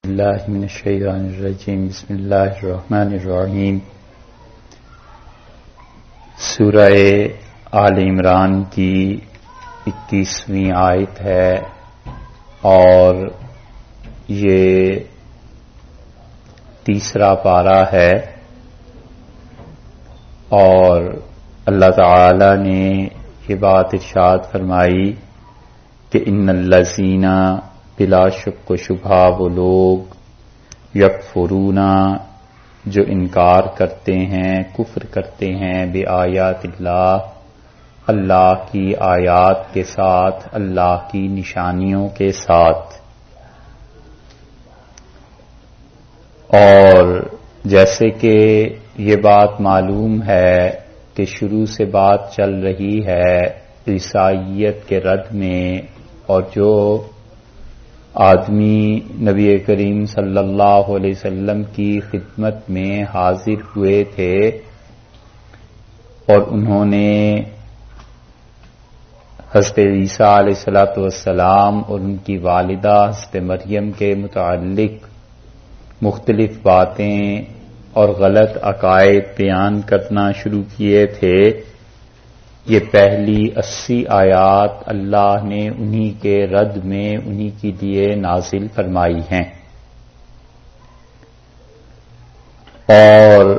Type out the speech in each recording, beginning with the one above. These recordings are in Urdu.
اللہ من الشیطان الرجیم بسم اللہ الرحمن الرحیم۔ سورہ آل عمران کی 21ویں آیت ہے اور یہ تیسرا پارہ ہے، اور اللہ تعالی نے یہ بات ارشاد فرمائی کہ ان الذین بلا شک و شبہ وہ لوگ یکفرون جو انکار کرتے ہیں، کفر کرتے ہیں بے آیات اللہ کی آیات کے ساتھ، اللہ کی نشانیوں کے ساتھ۔ اور جیسے کہ یہ بات معلوم ہے کہ شروع سے بات چل رہی ہے عیسائیت کے رد میں، اور جو آدمی نبی کریم صلی اللہ علیہ وسلم کی خدمت میں حاضر ہوئے تھے اور انہوں نے حضرت عیسیٰ علیہ السلام اور ان کی والدہ حضرت مریم کے متعلق مختلف باتیں اور غلط عقائد بیان کرنا شروع کیے تھے، یہ پہلی 80 آیات اللہ نے انہی کے رد میں انہی کے لیے نازل فرمائی ہیں۔ اور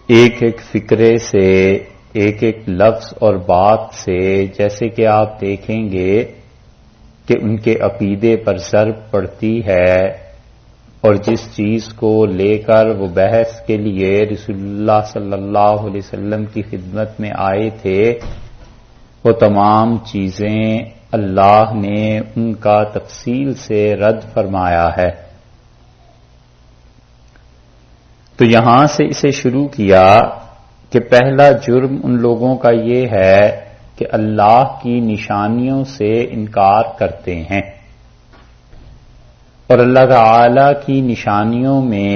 ایک ایک فکرے سے، ایک ایک لفظ اور بات سے، جیسے کہ آپ دیکھیں گے کہ ان کے عقیدے پر ضرب پڑتی ہے، اور جس چیز کو لے کر وہ بحث کے لیے رسول اللہ صلی اللہ علیہ وسلم کی خدمت میں آئے تھے، وہ تمام چیزیں اللہ نے ان کا تفصیل سے رد فرمایا ہے۔ تو یہاں سے اسے شروع کیا کہ پہلا جرم ان لوگوں کا یہ ہے کہ اللہ کی نشانیوں سے انکار کرتے ہیں، اور اللہ تعالی کی نشانیوں میں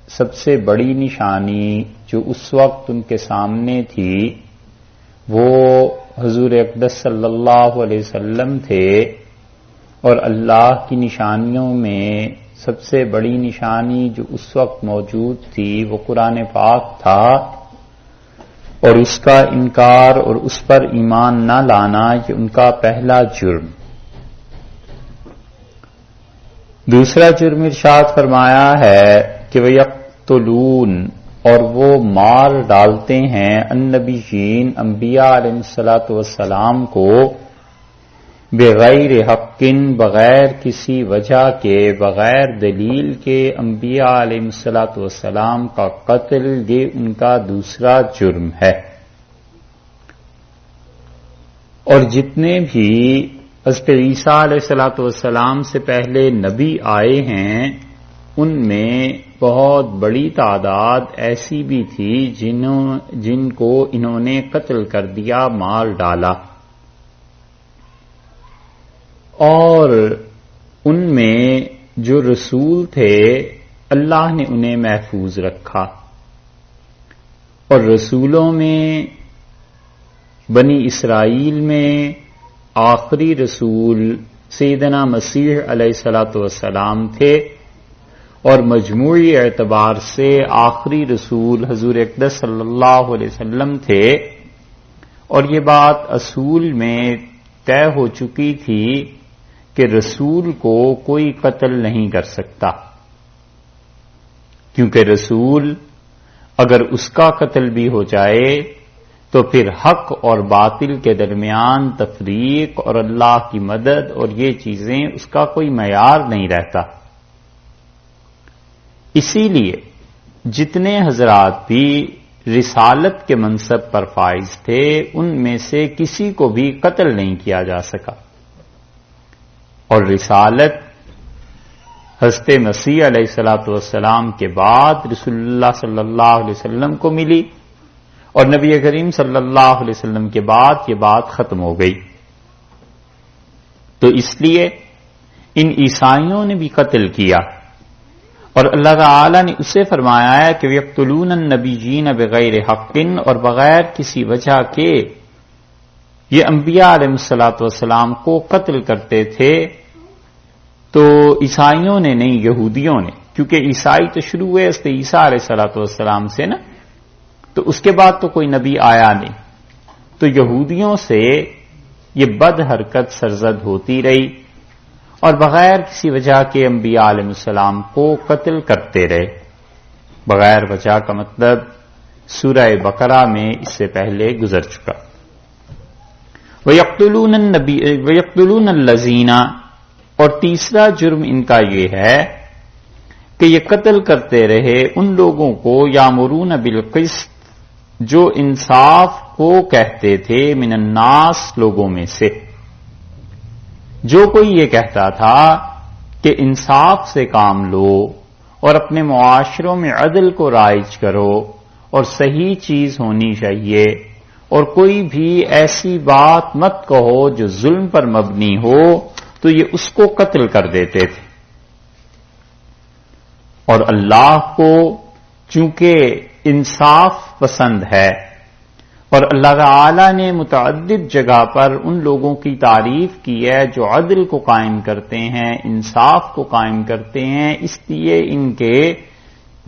سب سے بڑی نشانی جو اس وقت ان کے سامنے تھی وہ حضور اقدس صلی اللہ علیہ وسلم تھے، اور اللہ کی نشانیوں میں سب سے بڑی نشانی جو اس وقت موجود تھی وہ قرآن پاک تھا، اور اس کا انکار اور اس پر ایمان نہ لانا یہ ان کا پہلا جرم۔ دوسرا جرم ارشاد فرمایا ہے کہ وہ یقتلون، اور وہ مار ڈالتے ہیں النبیین انبیاء علیہ السلام کو بغیر حق، بغیر کسی وجہ کے، بغیر دلیل کے انبیاء علیہ السلام کا قتل، یہ ان کا دوسرا جرم ہے۔ اور جتنے بھی حضرت عیسیٰ علیہ السلام سے پہلے نبی آئے ہیں ان میں بہت بڑی تعداد ایسی بھی تھی جن کو انہوں نے قتل کر دیا، مار ڈالا، اور ان میں جو رسول تھے اللہ نے انہیں محفوظ رکھا، اور رسولوں میں بنی اسرائیل میں آخری رسول سیدنا مسیح علیہ السلام تھے، اور مجموعی اعتبار سے آخری رسول حضور اقدس صلی اللہ علیہ وسلم تھے، اور یہ بات اصول میں طے ہو چکی تھی کہ رسول کو کوئی قتل نہیں کر سکتا، کیونکہ رسول اگر اس کا قتل بھی ہو جائے تو پھر حق اور باطل کے درمیان تفریق اور اللہ کی مدد اور یہ چیزیں اس کا کوئی معیار نہیں رہتا۔ اسی لیے جتنے حضرات بھی رسالت کے منصب پر فائز تھے ان میں سے کسی کو بھی قتل نہیں کیا جا سکا، اور رسالت حضرت مسیح علیہ السلام کے بعد رسول اللہ صلی اللہ علیہ وسلم کو ملی، اور نبی کریم صلی اللہ علیہ وسلم کے بعد یہ بات ختم ہو گئی۔ تو اس لیے ان عیسائیوں نے بھی قتل کیا، اور اللہ تعالی نے اسے فرمایا ہے کہ یقتلون النبیین بغیر حق، اور بغیر کسی وجہ کے یہ انبیاء علیہ السلام کو قتل کرتے تھے، تو عیسائیوں نے نہیں، یہودیوں نے، کیونکہ عیسائی تو شروع ہوئے حضرت عیسیٰ علیہ الصلوۃ والسلام سے نا، تو اس کے بعد تو کوئی نبی آیا نہیں، تو یہودیوں سے یہ بد حرکت سرزد ہوتی رہی اور بغیر کسی وجہ کے انبیاء علیہ السلام کو قتل کرتے رہے۔ بغیر وجہ کا مطلب سورہ بقرہ میں اس سے پہلے گزر چکا۔ وَيَقْتُلُونَ الَّذِينَ، اور تیسرا جرم ان کا یہ ہے کہ یہ قتل کرتے رہے ان لوگوں کو یامرون بالقسط، جو انصاف کو کہتے تھے، من الناس، لوگوں میں سے۔ جو کوئی یہ کہتا تھا کہ انصاف سے کام لو اور اپنے معاشروں میں عدل کو رائج کرو اور صحیح چیز ہونی چاہیے، اور کوئی بھی ایسی بات مت کہو جو ظلم پر مبنی ہو، تو یہ اس کو قتل کر دیتے تھے۔ اور اللہ کو چونکہ انصاف پسند ہے، اور اللہ تعالی نے متعدد جگہ پر ان لوگوں کی تعریف کی ہے جو عدل کو قائم کرتے ہیں، انصاف کو قائم کرتے ہیں، اس لیے ان کے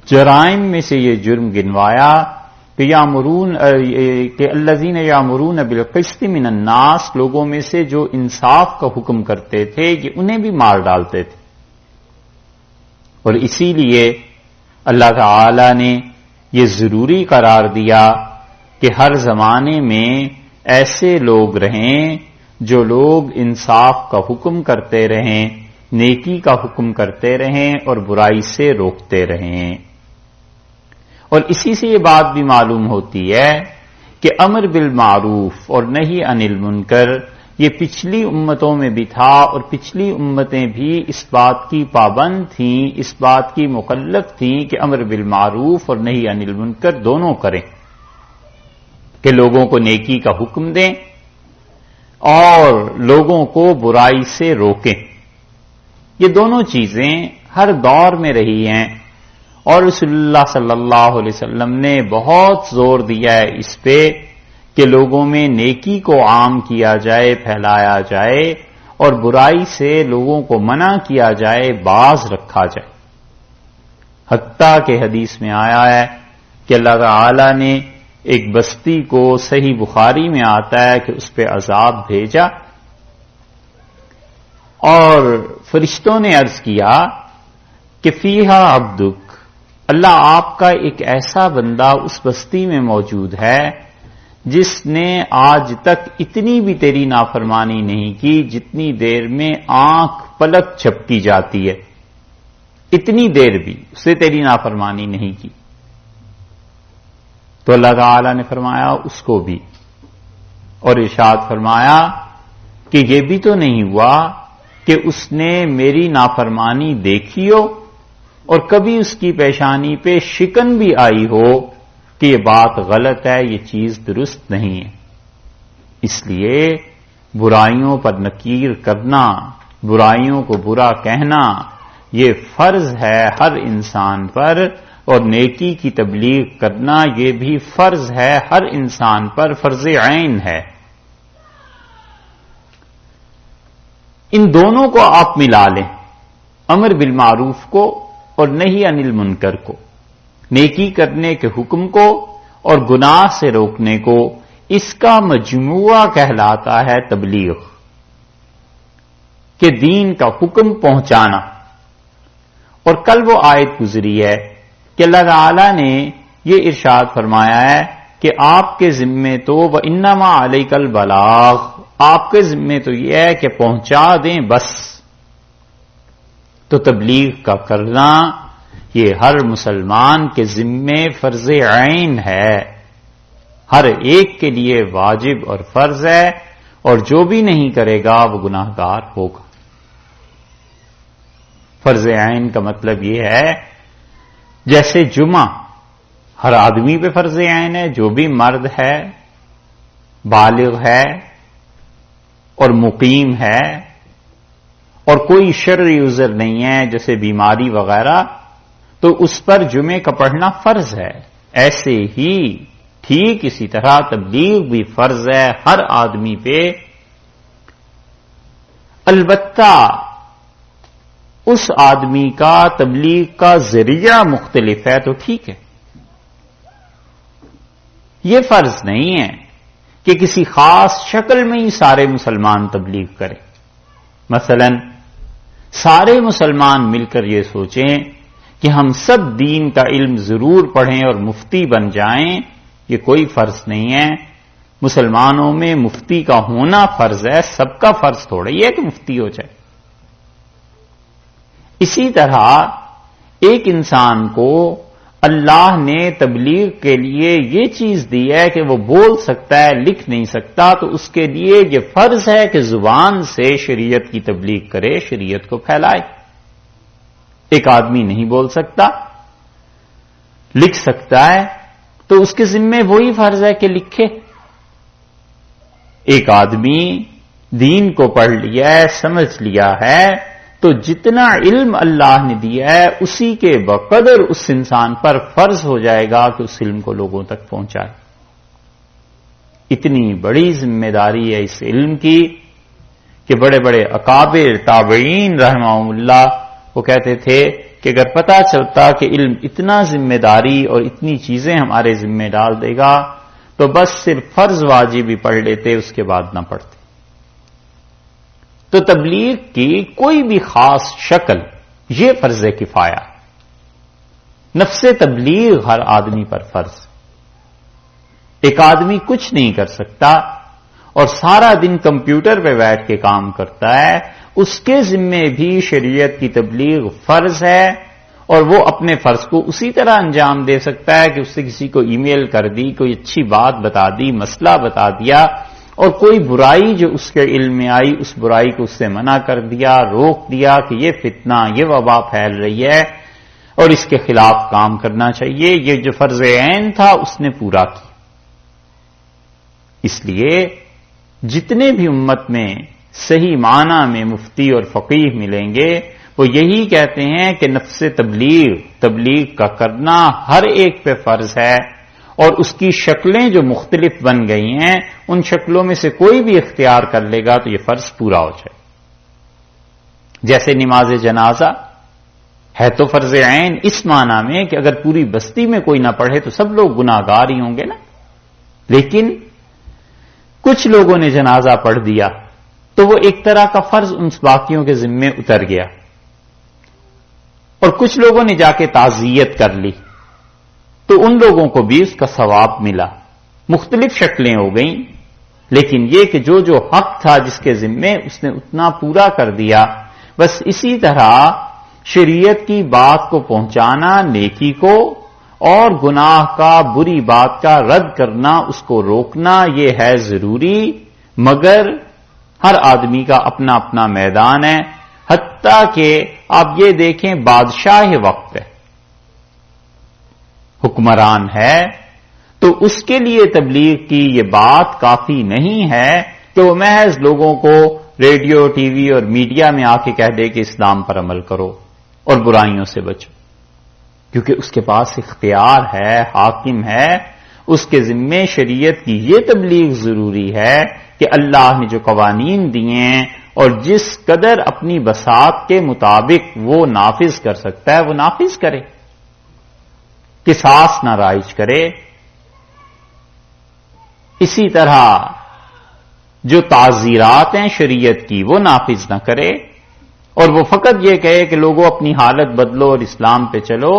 جرائم میں سے یہ جرم گنوایا کہ الذین یامرون بالقسط من الناس، لوگوں میں سے جو انصاف کا حکم کرتے تھے، یہ انہیں بھی مار ڈالتے تھے۔ اور اسی لیے اللہ تعالی نے یہ ضروری قرار دیا کہ ہر زمانے میں ایسے لوگ رہیں جو لوگ انصاف کا حکم کرتے رہیں، نیکی کا حکم کرتے رہیں اور برائی سے روکتے رہیں۔ اور اسی سے یہ بات بھی معلوم ہوتی ہے کہ امر بالمعروف اور نہی عن المنکر یہ پچھلی امتوں میں بھی تھا، اور پچھلی امتیں بھی اس بات کی پابند تھیں، اس بات کی مکلف تھیں کہ امر بالمعروف اور نہی عن المنکر دونوں کریں، کہ لوگوں کو نیکی کا حکم دیں اور لوگوں کو برائی سے روکیں۔ یہ دونوں چیزیں ہر دور میں رہی ہیں، اور رسول اللہ صلی اللہ علیہ وسلم نے بہت زور دیا ہے اس پہ کہ لوگوں میں نیکی کو عام کیا جائے، پھیلایا جائے، اور برائی سے لوگوں کو منع کیا جائے، باز رکھا جائے۔ حتیٰ کہ حدیث میں آیا ہے کہ اللہ تعالی نے ایک بستی کو، صحیح بخاری میں آتا ہے کہ اس پہ عذاب بھیجا، اور فرشتوں نے عرض کیا کہ فیہا عبدک، اللہ آپ کا ایک ایسا بندہ اس بستی میں موجود ہے جس نے آج تک اتنی بھی تیری نافرمانی نہیں کی جتنی دیر میں آنکھ پلک جھپکی جاتی ہے، اتنی دیر بھی اس سے تیری نافرمانی نہیں کی۔ تو اللہ تعالی نے فرمایا اس کو بھی، اور ارشاد فرمایا کہ یہ بھی تو نہیں ہوا کہ اس نے میری نافرمانی دیکھی ہو اور کبھی اس کی پیشانی پہ شکن بھی آئی ہو کہ یہ بات غلط ہے، یہ چیز درست نہیں ہے۔ اس لیے برائیوں پر نکیر کرنا، برائیوں کو برا کہنا، یہ فرض ہے ہر انسان پر، اور نیکی کی تبلیغ کرنا یہ بھی فرض ہے ہر انسان پر، فرض عین ہے۔ ان دونوں کو آپ ملا لیں، امر بالمعروف کو اور نہی عن المنکر کو، نیکی کرنے کے حکم کو اور گناہ سے روکنے کو، اس کا مجموعہ کہلاتا ہے تبلیغ، کہ دین کا حکم پہنچانا۔ اور کل وہ آیت گزری ہے کہ اللہ تعالی نے یہ ارشاد فرمایا ہے کہ آپ کے ذمے تو وَإِنَّمَا عَلَيْكَ الْبَلَاغُ، آپ کے ذمے تو یہ ہے کہ پہنچا دیں بس۔ تو تبلیغ کا کرنا یہ ہر مسلمان کے ذمے فرض عین ہے، ہر ایک کے لیے واجب اور فرض ہے، اور جو بھی نہیں کرے گا وہ گناہ گار ہوگا۔ فرض عین کا مطلب یہ ہے جیسے جمعہ ہر آدمی پہ فرض عین ہے، جو بھی مرد ہے، بالغ ہے اور مقیم ہے، اور کوئی شرعی عذر نہیں ہے جیسے بیماری وغیرہ، تو اس پر جمعے کا پڑھنا فرض ہے۔ ایسے ہی ٹھیک اسی طرح تبلیغ بھی فرض ہے ہر آدمی پہ۔ البتہ اس آدمی کا تبلیغ کا ذریعہ مختلف ہے تو ٹھیک ہے. یہ فرض نہیں ہے کہ کسی خاص شکل میں ہی سارے مسلمان تبلیغ کریں. مثلا سارے مسلمان مل کر یہ سوچیں کہ ہم سب دین کا علم ضرور پڑھیں اور مفتی بن جائیں، یہ کوئی فرض نہیں ہے. مسلمانوں میں مفتی کا ہونا فرض ہے، سب کا فرض تھوڑا ہی ہے کہ مفتی ہو جائے. اسی طرح ایک انسان کو اللہ نے تبلیغ کے لیے یہ چیز دی ہے کہ وہ بول سکتا ہے، لکھ نہیں سکتا، تو اس کے لیے یہ فرض ہے کہ زبان سے شریعت کی تبلیغ کرے، شریعت کو پھیلائے. ایک آدمی نہیں بول سکتا، لکھ سکتا ہے، تو اس کے ذمے وہی فرض ہے کہ لکھے. ایک آدمی دین کو پڑھ لیا ہے، سمجھ لیا ہے، تو جتنا علم اللہ نے دیا ہے اسی کے بقدر اس انسان پر فرض ہو جائے گا کہ اس علم کو لوگوں تک پہنچائے. اتنی بڑی ذمہ داری ہے اس علم کی کہ بڑے بڑے اکابر تابعین رحمہم اللہ وہ کہتے تھے کہ اگر پتہ چلتا کہ علم اتنا ذمہ داری اور اتنی چیزیں ہمارے ذمہ ڈال دے گا تو بس صرف فرض واجب ہی پڑھ لیتے، اس کے بعد نہ پڑھتے. تو تبلیغ کی کوئی بھی خاص شکل یہ فرض کفایہ. نفس تبلیغ ہر آدمی پر فرض. ایک آدمی کچھ نہیں کر سکتا اور سارا دن کمپیوٹر پہ بیٹھ کے کام کرتا ہے، اس کے ذمے بھی شریعت کی تبلیغ فرض ہے، اور وہ اپنے فرض کو اسی طرح انجام دے سکتا ہے کہ اس سے کسی کو ای میل کر دی، کوئی اچھی بات بتا دی، مسئلہ بتا دیا، اور کوئی برائی جو اس کے علم میں آئی اس برائی کو اس سے منع کر دیا، روک دیا کہ یہ فتنہ، یہ وبا پھیل رہی ہے اور اس کے خلاف کام کرنا چاہیے. یہ جو فرض عین تھا اس نے پورا کیا. اس لیے جتنے بھی امت میں صحیح معنی میں مفتی اور فقیہ ملیں گے وہ یہی کہتے ہیں کہ نفس تبلیغ کا کرنا ہر ایک پہ فرض ہے، اور اس کی شکلیں جو مختلف بن گئی ہیں ان شکلوں میں سے کوئی بھی اختیار کر لے گا تو یہ فرض پورا ہو جائے. جیسے نماز جنازہ ہے تو فرض عین اس معنی میں کہ اگر پوری بستی میں کوئی نہ پڑھے تو سب لوگ گناہگار ہی ہوں گے نا، لیکن کچھ لوگوں نے جنازہ پڑھ دیا تو وہ ایک طرح کا فرض ان باقیوں کے ذمے اتر گیا، اور کچھ لوگوں نے جا کے تعزیت کر لی تو ان لوگوں کو بھی اس کا ثواب ملا. مختلف شکلیں ہو گئیں، لیکن یہ کہ جو حق تھا جس کے ذمے اس نے اتنا پورا کر دیا. بس اسی طرح شریعت کی بات کو پہنچانا، نیکی کو، اور گناہ کا، بری بات کا رد کرنا، اس کو روکنا، یہ ہے ضروری. مگر ہر آدمی کا اپنا اپنا میدان ہے. حتیٰ کہ آپ یہ دیکھیں بادشاہ وقت ہے، حکمران ہے، تو اس کے لیے تبلیغ کی یہ بات کافی نہیں ہے کہ وہ محض لوگوں کو ریڈیو، ٹی وی اور میڈیا میں آ کے کہہ دے کہ اسلام پر عمل کرو اور برائیوں سے بچو، کیونکہ اس کے پاس اختیار ہے، حاکم ہے. اس کے ذمے شریعت کی یہ تبلیغ ضروری ہے کہ اللہ نے جو قوانین دیے ہیں اور جس قدر اپنی بساط کے مطابق وہ نافذ کر سکتا ہے وہ نافذ کرے، قصاص نہ رائج کرے. اسی طرح جو تعزیرات ہیں شریعت کی وہ نافذ نہ کرے، اور وہ فقط یہ کہے کہ لوگوں اپنی حالت بدلو اور اسلام پہ چلو.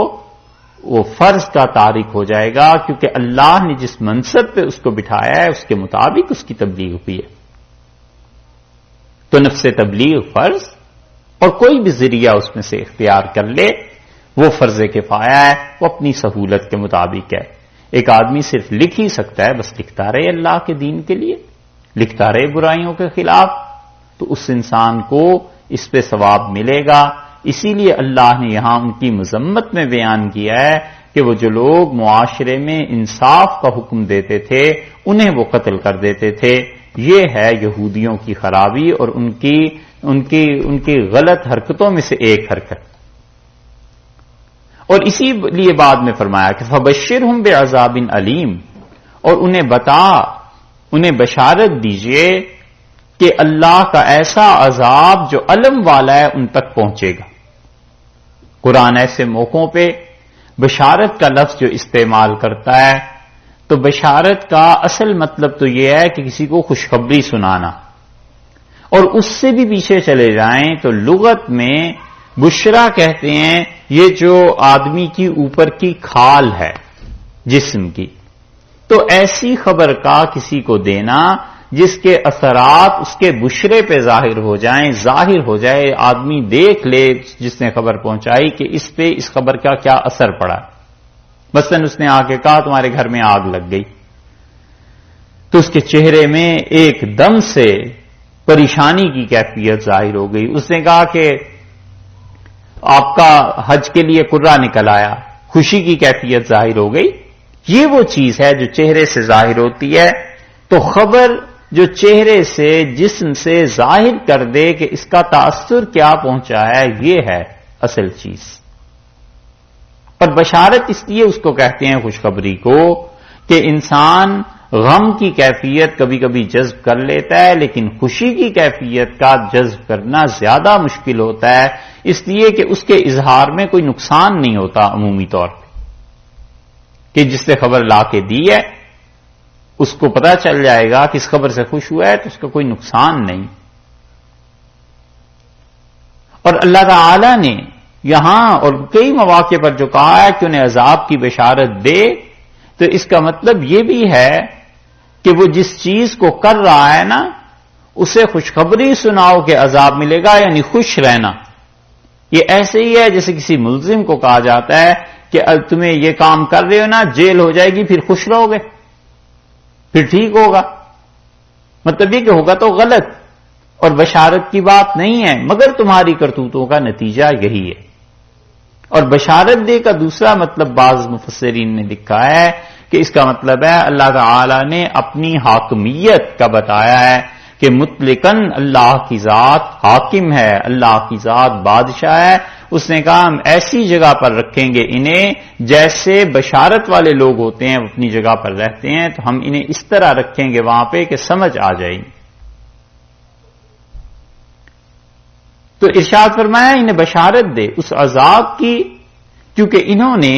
وہ فرض کا تارک ہو جائے گا، کیونکہ اللہ نے جس منصب پہ اس کو بٹھایا ہے اس کے مطابق اس کی تبلیغ ہوئی ہے. تو نفس تبلیغ فرض، اور کوئی بھی ذریعہ اس میں سے اختیار کر لے وہ فرض کفایہ ہے، وہ اپنی سہولت کے مطابق ہے. ایک آدمی صرف لکھ ہی سکتا ہے، بس لکھتا رہے اللہ کے دین کے لیے، لکھتا رہے برائیوں کے خلاف، تو اس انسان کو اس پہ ثواب ملے گا. اسی لیے اللہ نے یہاں ان کی مذمت میں بیان کیا ہے کہ وہ جو لوگ معاشرے میں انصاف کا حکم دیتے تھے انہیں وہ قتل کر دیتے تھے. یہ ہے یہودیوں کی خرابی اور ان کی غلط حرکتوں میں سے ایک حرکت. اور اسی لیے بعد میں فرمایا کہ فبشرہم بعذاب علیم، اور انہیں بشارت دیجئے کہ اللہ کا ایسا عذاب جو علم والا ہے ان تک پہنچے گا. قرآن ایسے موقعوں پہ بشارت کا لفظ جو استعمال کرتا ہے تو بشارت کا اصل مطلب تو یہ ہے کہ کسی کو خوشخبری سنانا، اور اس سے بھی پیچھے چلے جائیں تو لغت میں بشرا کہتے ہیں یہ جو آدمی کی اوپر کی کھال ہے جسم کی، تو ایسی خبر کا کسی کو دینا جس کے اثرات اس کے بشرے پہ ظاہر ہو جائیں، ظاہر ہو جائے، آدمی دیکھ لے جس نے خبر پہنچائی کہ اس پہ اس خبر کا کیا اثر پڑا۔ مثلا اس نے آ کے کہا تمہارے گھر میں آگ لگ گئی، تو اس کے چہرے میں ایک دم سے پریشانی کی کیفیت ظاہر ہو گئی۔ اس نے کہا کہ آپ کا حج کے لیے قرہ نکل آیا، خوشی کی کیفیت ظاہر ہو گئی۔ یہ وہ چیز ہے جو چہرے سے ظاہر ہوتی ہے، تو خبر جو چہرے سے جسم سے ظاہر کر دے کہ اس کا تاثر کیا پہنچا ہے، یہ ہے اصل چیز۔ اور بشارت اس لیے اس کو کہتے ہیں خوشخبری کو کہ انسان غم کی کیفیت کبھی کبھی جذب کر لیتا ہے، لیکن خوشی کی کیفیت کا جذب کرنا زیادہ مشکل ہوتا ہے، اس لیے کہ اس کے اظہار میں کوئی نقصان نہیں ہوتا عمومی طور پہ، کہ جس نے خبر لا کے دی ہے اس کو پتہ چل جائے گا کہ اس خبر سے خوش ہوا ہے تو اس کا کوئی نقصان نہیں۔ اور اللہ تعالی نے یہاں اور کئی مواقع پر جو کہا ہے کہ انہیں عذاب کی بشارت دے، تو اس کا مطلب یہ بھی ہے کہ وہ جس چیز کو کر رہا ہے نا اسے خوشخبری سناؤ کہ عذاب ملے گا، یعنی خوش رہنا۔ یہ ایسے ہی ہے جیسے کسی ملزم کو کہا جاتا ہے کہ تمہیں یہ کام کر رہے ہو نا، جیل ہو جائے گی، پھر خوش رہو گے، پھر ٹھیک ہوگا۔ مطلب یہ کہ ہوگا تو غلط اور بشارت کی بات نہیں ہے، مگر تمہاری کرتوتوں کا نتیجہ یہی ہے۔ اور بشارت دے کا دوسرا مطلب بعض مفسرین نے لکھا ہے کہ اس کا مطلب ہے اللہ تعالی نے اپنی حاکمیت کا بتایا ہے کہ مطلقاً اللہ کی ذات حاکم ہے، اللہ کی ذات بادشاہ ہے۔ اس نے کہا ہم ایسی جگہ پر رکھیں گے انہیں جیسے بشارت والے لوگ ہوتے ہیں اپنی جگہ پر رہتے ہیں، تو ہم انہیں اس طرح رکھیں گے وہاں پہ کہ سمجھ آ جائے گی۔ تو ارشاد فرمایا انہیں بشارت دے اس عذاب کی، کیونکہ انہوں نے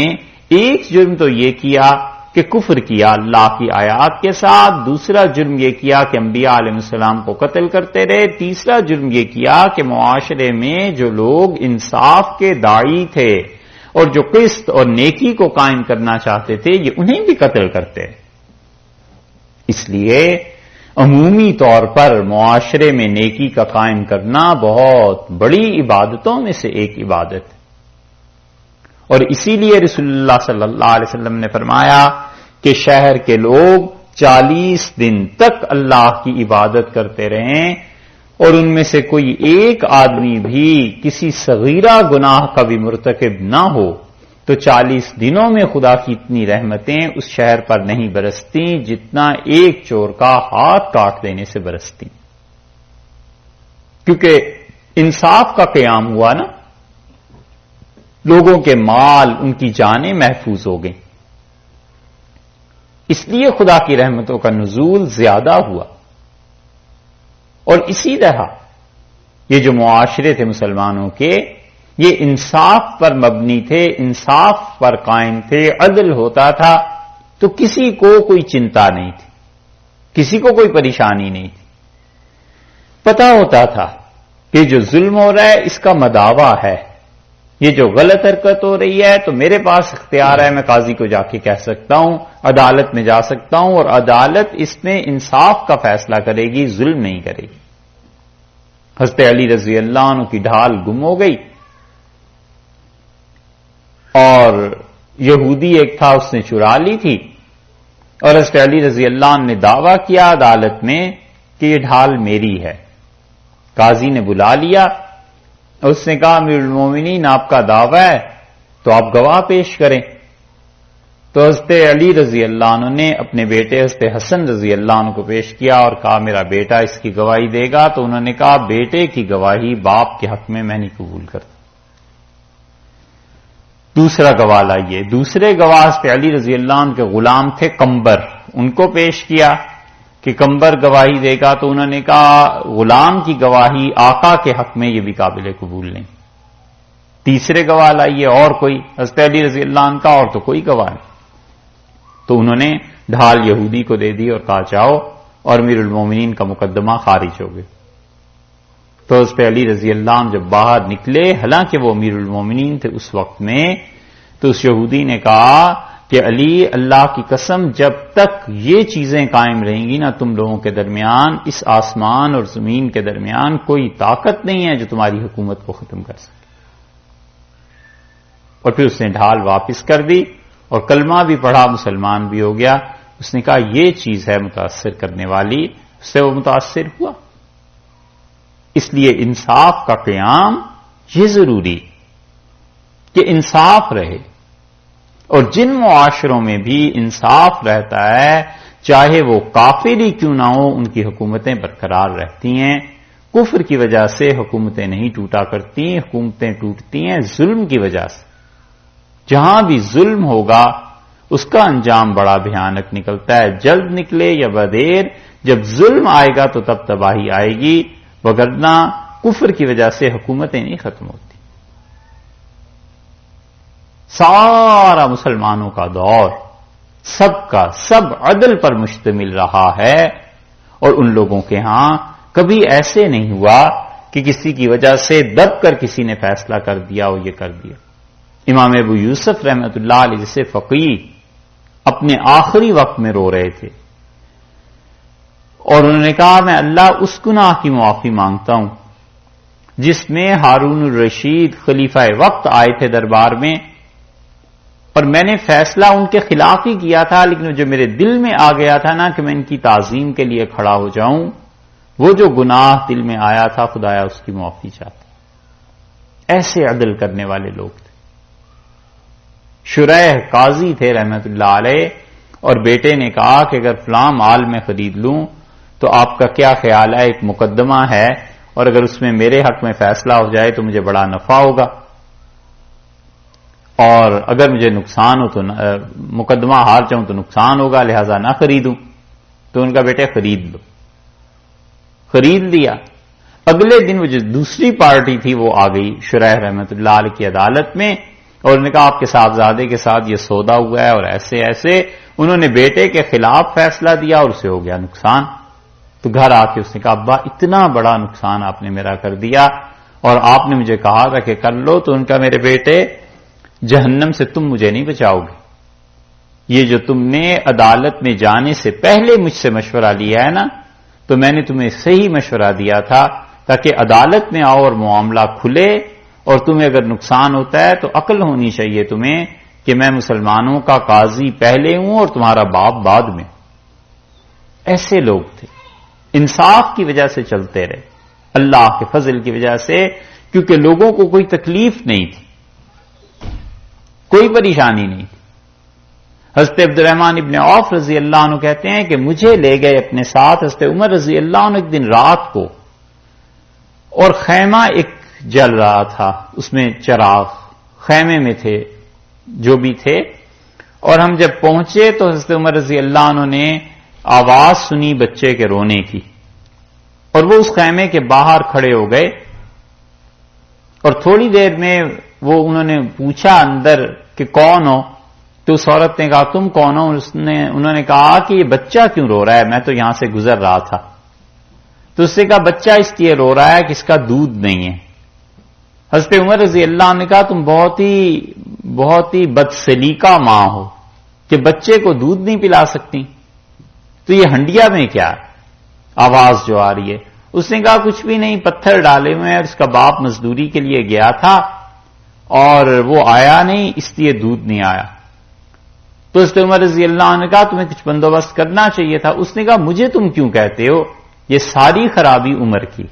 ایک جرم تو یہ کیا کہ کفر کیا اللہ کی آیات کے ساتھ، دوسرا جرم یہ کیا کہ انبیاء علیہ السلام کو قتل کرتے رہے، تیسرا جرم یہ کیا کہ معاشرے میں جو لوگ انصاف کے داعی تھے اور جو قسط اور نیکی کو قائم کرنا چاہتے تھے یہ انہیں بھی قتل کرتے۔ اس لیے عمومی طور پر معاشرے میں نیکی کا قائم کرنا بہت بڑی عبادتوں میں سے ایک عبادت ہے، اور اسی لیے رسول اللہ صلی اللہ علیہ وسلم نے فرمایا کہ شہر کے لوگ 40 دن تک اللہ کی عبادت کرتے رہیں اور ان میں سے کوئی ایک آدمی بھی کسی صغیرہ گناہ کا بھی مرتکب نہ ہو تو 40 دنوں میں خدا کی اتنی رحمتیں اس شہر پر نہیں برستی جتنا ایک چور کا ہاتھ کاٹ دینے سے برستی، کیونکہ انصاف کا قیام ہوا نا، لوگوں کے مال ان کی جانیں محفوظ ہو گئیں، اس لیے خدا کی رحمتوں کا نزول زیادہ ہوا۔ اور اسی طرح یہ جو معاشرے تھے مسلمانوں کے یہ انصاف پر مبنی تھے، انصاف پر قائم تھے، عدل ہوتا تھا تو کسی کو کوئی چنتا نہیں تھی، کسی کو کوئی پریشانی نہیں تھی، پتہ ہوتا تھا کہ جو ظلم ہو رہا ہے اس کا مداوع ہے، یہ جو غلط حرکت ہو رہی ہے تو میرے پاس اختیار ہے، میں قاضی کو جا کے کہہ سکتا ہوں، عدالت میں جا سکتا ہوں اور عدالت اس میں انصاف کا فیصلہ کرے گی، ظلم نہیں کرے گی۔ حضرت علی رضی اللہ عنہ کی ڈھال گم ہو گئی اور یہودی ایک تھا اس نے چرا لی تھی، اور حضرت علی رضی اللہ عنہ نے دعویٰ کیا عدالت میں کہ یہ ڈھال میری ہے۔ قاضی نے بلا لیا، اس نے کہا امیر المومنین آپ کا دعویٰ ہے تو آپ گواہ پیش کریں۔ تو حضرت علی رضی اللہ عنہ نے اپنے بیٹے حضرت حسن رضی اللہ عنہ کو پیش کیا اور کہا میرا بیٹا اس کی گواہی دے گا، تو انہوں نے کہا بیٹے کی گواہی باپ کے حق میں نہیں قبول کرتا۔ دوسرا گواہ لائیے، دوسرے گواہ حضرت علی رضی اللہ عنہ کے غلام تھے قمبر، ان کو پیش کیا کہ قمبر گواہی دے گا، تو انہوں نے کہا غلام کی گواہی آقا کے حق میں یہ بھی قابل قبول نہیں۔ تیسرے گواہ لائیے، اور کوئی حضرت علی رضی اللہ عنہ کا اور تو کوئی گواہ نہیں. تو انہوں نے ڈھال یہودی کو دے دی اور کہا جاؤ، اور امیر المومنین کا مقدمہ خارج ہو گیا. تو حضرت علی رضی اللہ عنہ جب باہر نکلے، حالانکہ وہ امیر المومنین تھے اس وقت میں، تو اس یہودی نے کہا کہ علی، اللہ کی قسم جب تک یہ چیزیں قائم رہیں گی نا تم لوگوں کے درمیان، اس آسمان اور زمین کے درمیان کوئی طاقت نہیں ہے جو تمہاری حکومت کو ختم کر سکے. اور پھر اس نے ڈھال واپس کر دی اور کلمہ بھی پڑھا، مسلمان بھی ہو گیا. اس نے کہا یہ چیز ہے متاثر کرنے والی، اس سے وہ متاثر ہوا. اس لیے انصاف کا قیام یہ ضروری کہ انصاف رہے، اور جن معاشروں میں بھی انصاف رہتا ہے، چاہے وہ کافر ہی کیوں نہ ہو، ان کی حکومتیں برقرار رہتی ہیں. کفر کی وجہ سے حکومتیں نہیں ٹوٹا کرتی، حکومتیں ٹوٹتی ہیں ظلم کی وجہ سے. جہاں بھی ظلم ہوگا اس کا انجام بڑا بھیانک نکلتا ہے، جلد نکلے یا بدیر. جب ظلم آئے گا تو تب تباہی آئے گی، وگرنہ کفر کی وجہ سے حکومتیں نہیں ختم ہوتی. سارا مسلمانوں کا دور سب کا سب عدل پر مشتمل رہا ہے، اور ان لوگوں کے ہاں کبھی ایسے نہیں ہوا کہ کسی کی وجہ سے دب کر کسی نے فیصلہ کر دیا اور یہ کر دیا. امام ابو یوسف رحمۃ اللہ علیہ جیسے فقیہ اپنے آخری وقت میں رو رہے تھے، اور انہوں نے کہا میں اللہ اس گناہ کی معافی مانگتا ہوں جس میں ہارون الرشید خلیفہ وقت آئے تھے دربار میں، اور میں نے فیصلہ ان کے خلاف ہی کیا تھا، لیکن جو میرے دل میں آ گیا تھا نا کہ میں ان کی تعظیم کے لیے کھڑا ہو جاؤں، وہ جو گناہ دل میں آیا تھا خدایا اس کی معافی چاہتا. ایسے عدل کرنے والے لوگ تھے. شریح قاضی تھے رحمت اللہ علیہ، اور بیٹے نے کہا کہ اگر فلاں مال میں خرید لوں تو آپ کا کیا خیال ہے؟ ایک مقدمہ ہے، اور اگر اس میں میرے حق میں فیصلہ ہو جائے تو مجھے بڑا نفع ہوگا، اور اگر مجھے نقصان ہو تو مقدمہ ہار جاؤں تو نقصان ہوگا، لہذا نہ خریدوں. تو ان کا بیٹے خرید لو. خرید لیا. اگلے دن وہ جو دوسری پارٹی تھی وہ آ گئی شریح رحمت اللہ علیہ کی عدالت میں، اور انہوں نے کہا آپ کے صاحبزادے کے ساتھ یہ سودا ہوا ہے اور ایسے ایسے. انہوں نے بیٹے کے خلاف فیصلہ دیا اور اسے ہو گیا نقصان. تو گھر آ کے اس نے کہا ابا اتنا بڑا نقصان آپ نے میرا کر دیا، اور آپ نے مجھے کہا تھا کہ کر لو. تو ان کا میرے بیٹے جہنم سے تم مجھے نہیں بچاؤ گے. یہ جو تم نے عدالت میں جانے سے پہلے مجھ سے مشورہ لیا ہے نا، تو میں نے تمہیں صحیح مشورہ دیا تھا تاکہ عدالت میں آؤ اور معاملہ کھلے، اور تمہیں اگر نقصان ہوتا ہے تو عقل ہونی چاہیے تمہیں کہ میں مسلمانوں کا قاضی پہلے ہوں اور تمہارا باپ بعد میں. ایسے لوگ تھے، انصاف کی وجہ سے چلتے رہے، اللہ کے فضل کی وجہ سے، کیونکہ لوگوں کو کوئی تکلیف نہیں تھی، کوئی پریشانی نہیں تھی. حضرت عبد الرحمن ابن عوف رضی اللہ عنہ کہتے ہیں کہ مجھے لے گئے اپنے ساتھ حضرت عمر رضی اللہ عنہ ایک دن رات کو، اور خیمہ ایک جل رہا تھا، اس میں چراغ خیمے میں تھے جو بھی تھے. اور ہم جب پہنچے تو حضرت عمر رضی اللہ عنہ نے آواز سنی بچے کے رونے کی، اور وہ اس خیمے کے باہر کھڑے ہو گئے، اور تھوڑی دیر میں وہ انہوں نے پوچھا اندر کہ کون ہو؟ تو اس عورت نے کہا تم کون ہو؟ انہوں نے کہا کہ یہ بچہ کیوں رو رہا ہے، میں تو یہاں سے گزر رہا تھا. تو اس نے کہا بچہ اس لیے رو رہا ہے کہ اس کا دودھ نہیں ہے. حضرت عمر رضی اللہ عنہ نے کہا تم بہت ہی بدسلیقہ ماں ہو کہ بچے کو دودھ نہیں پلا سکتی. تو یہ ہنڈیا میں کیا آواز جو آ رہی ہے؟ اس نے کہا کچھ بھی نہیں، پتھر ڈالے ہوئے ہیں، اور اس کا باپ مزدوری کے لیے گیا تھا اور وہ آیا نہیں، اس لیے دودھ نہیں آیا. تو حضرت عمر رضی اللہ عنہ نے کہا تمہیں کچھ بندوبست کرنا چاہیے تھا. اس نے کہا مجھے تم کیوں کہتے ہو، یہ ساری خرابی عمر کی.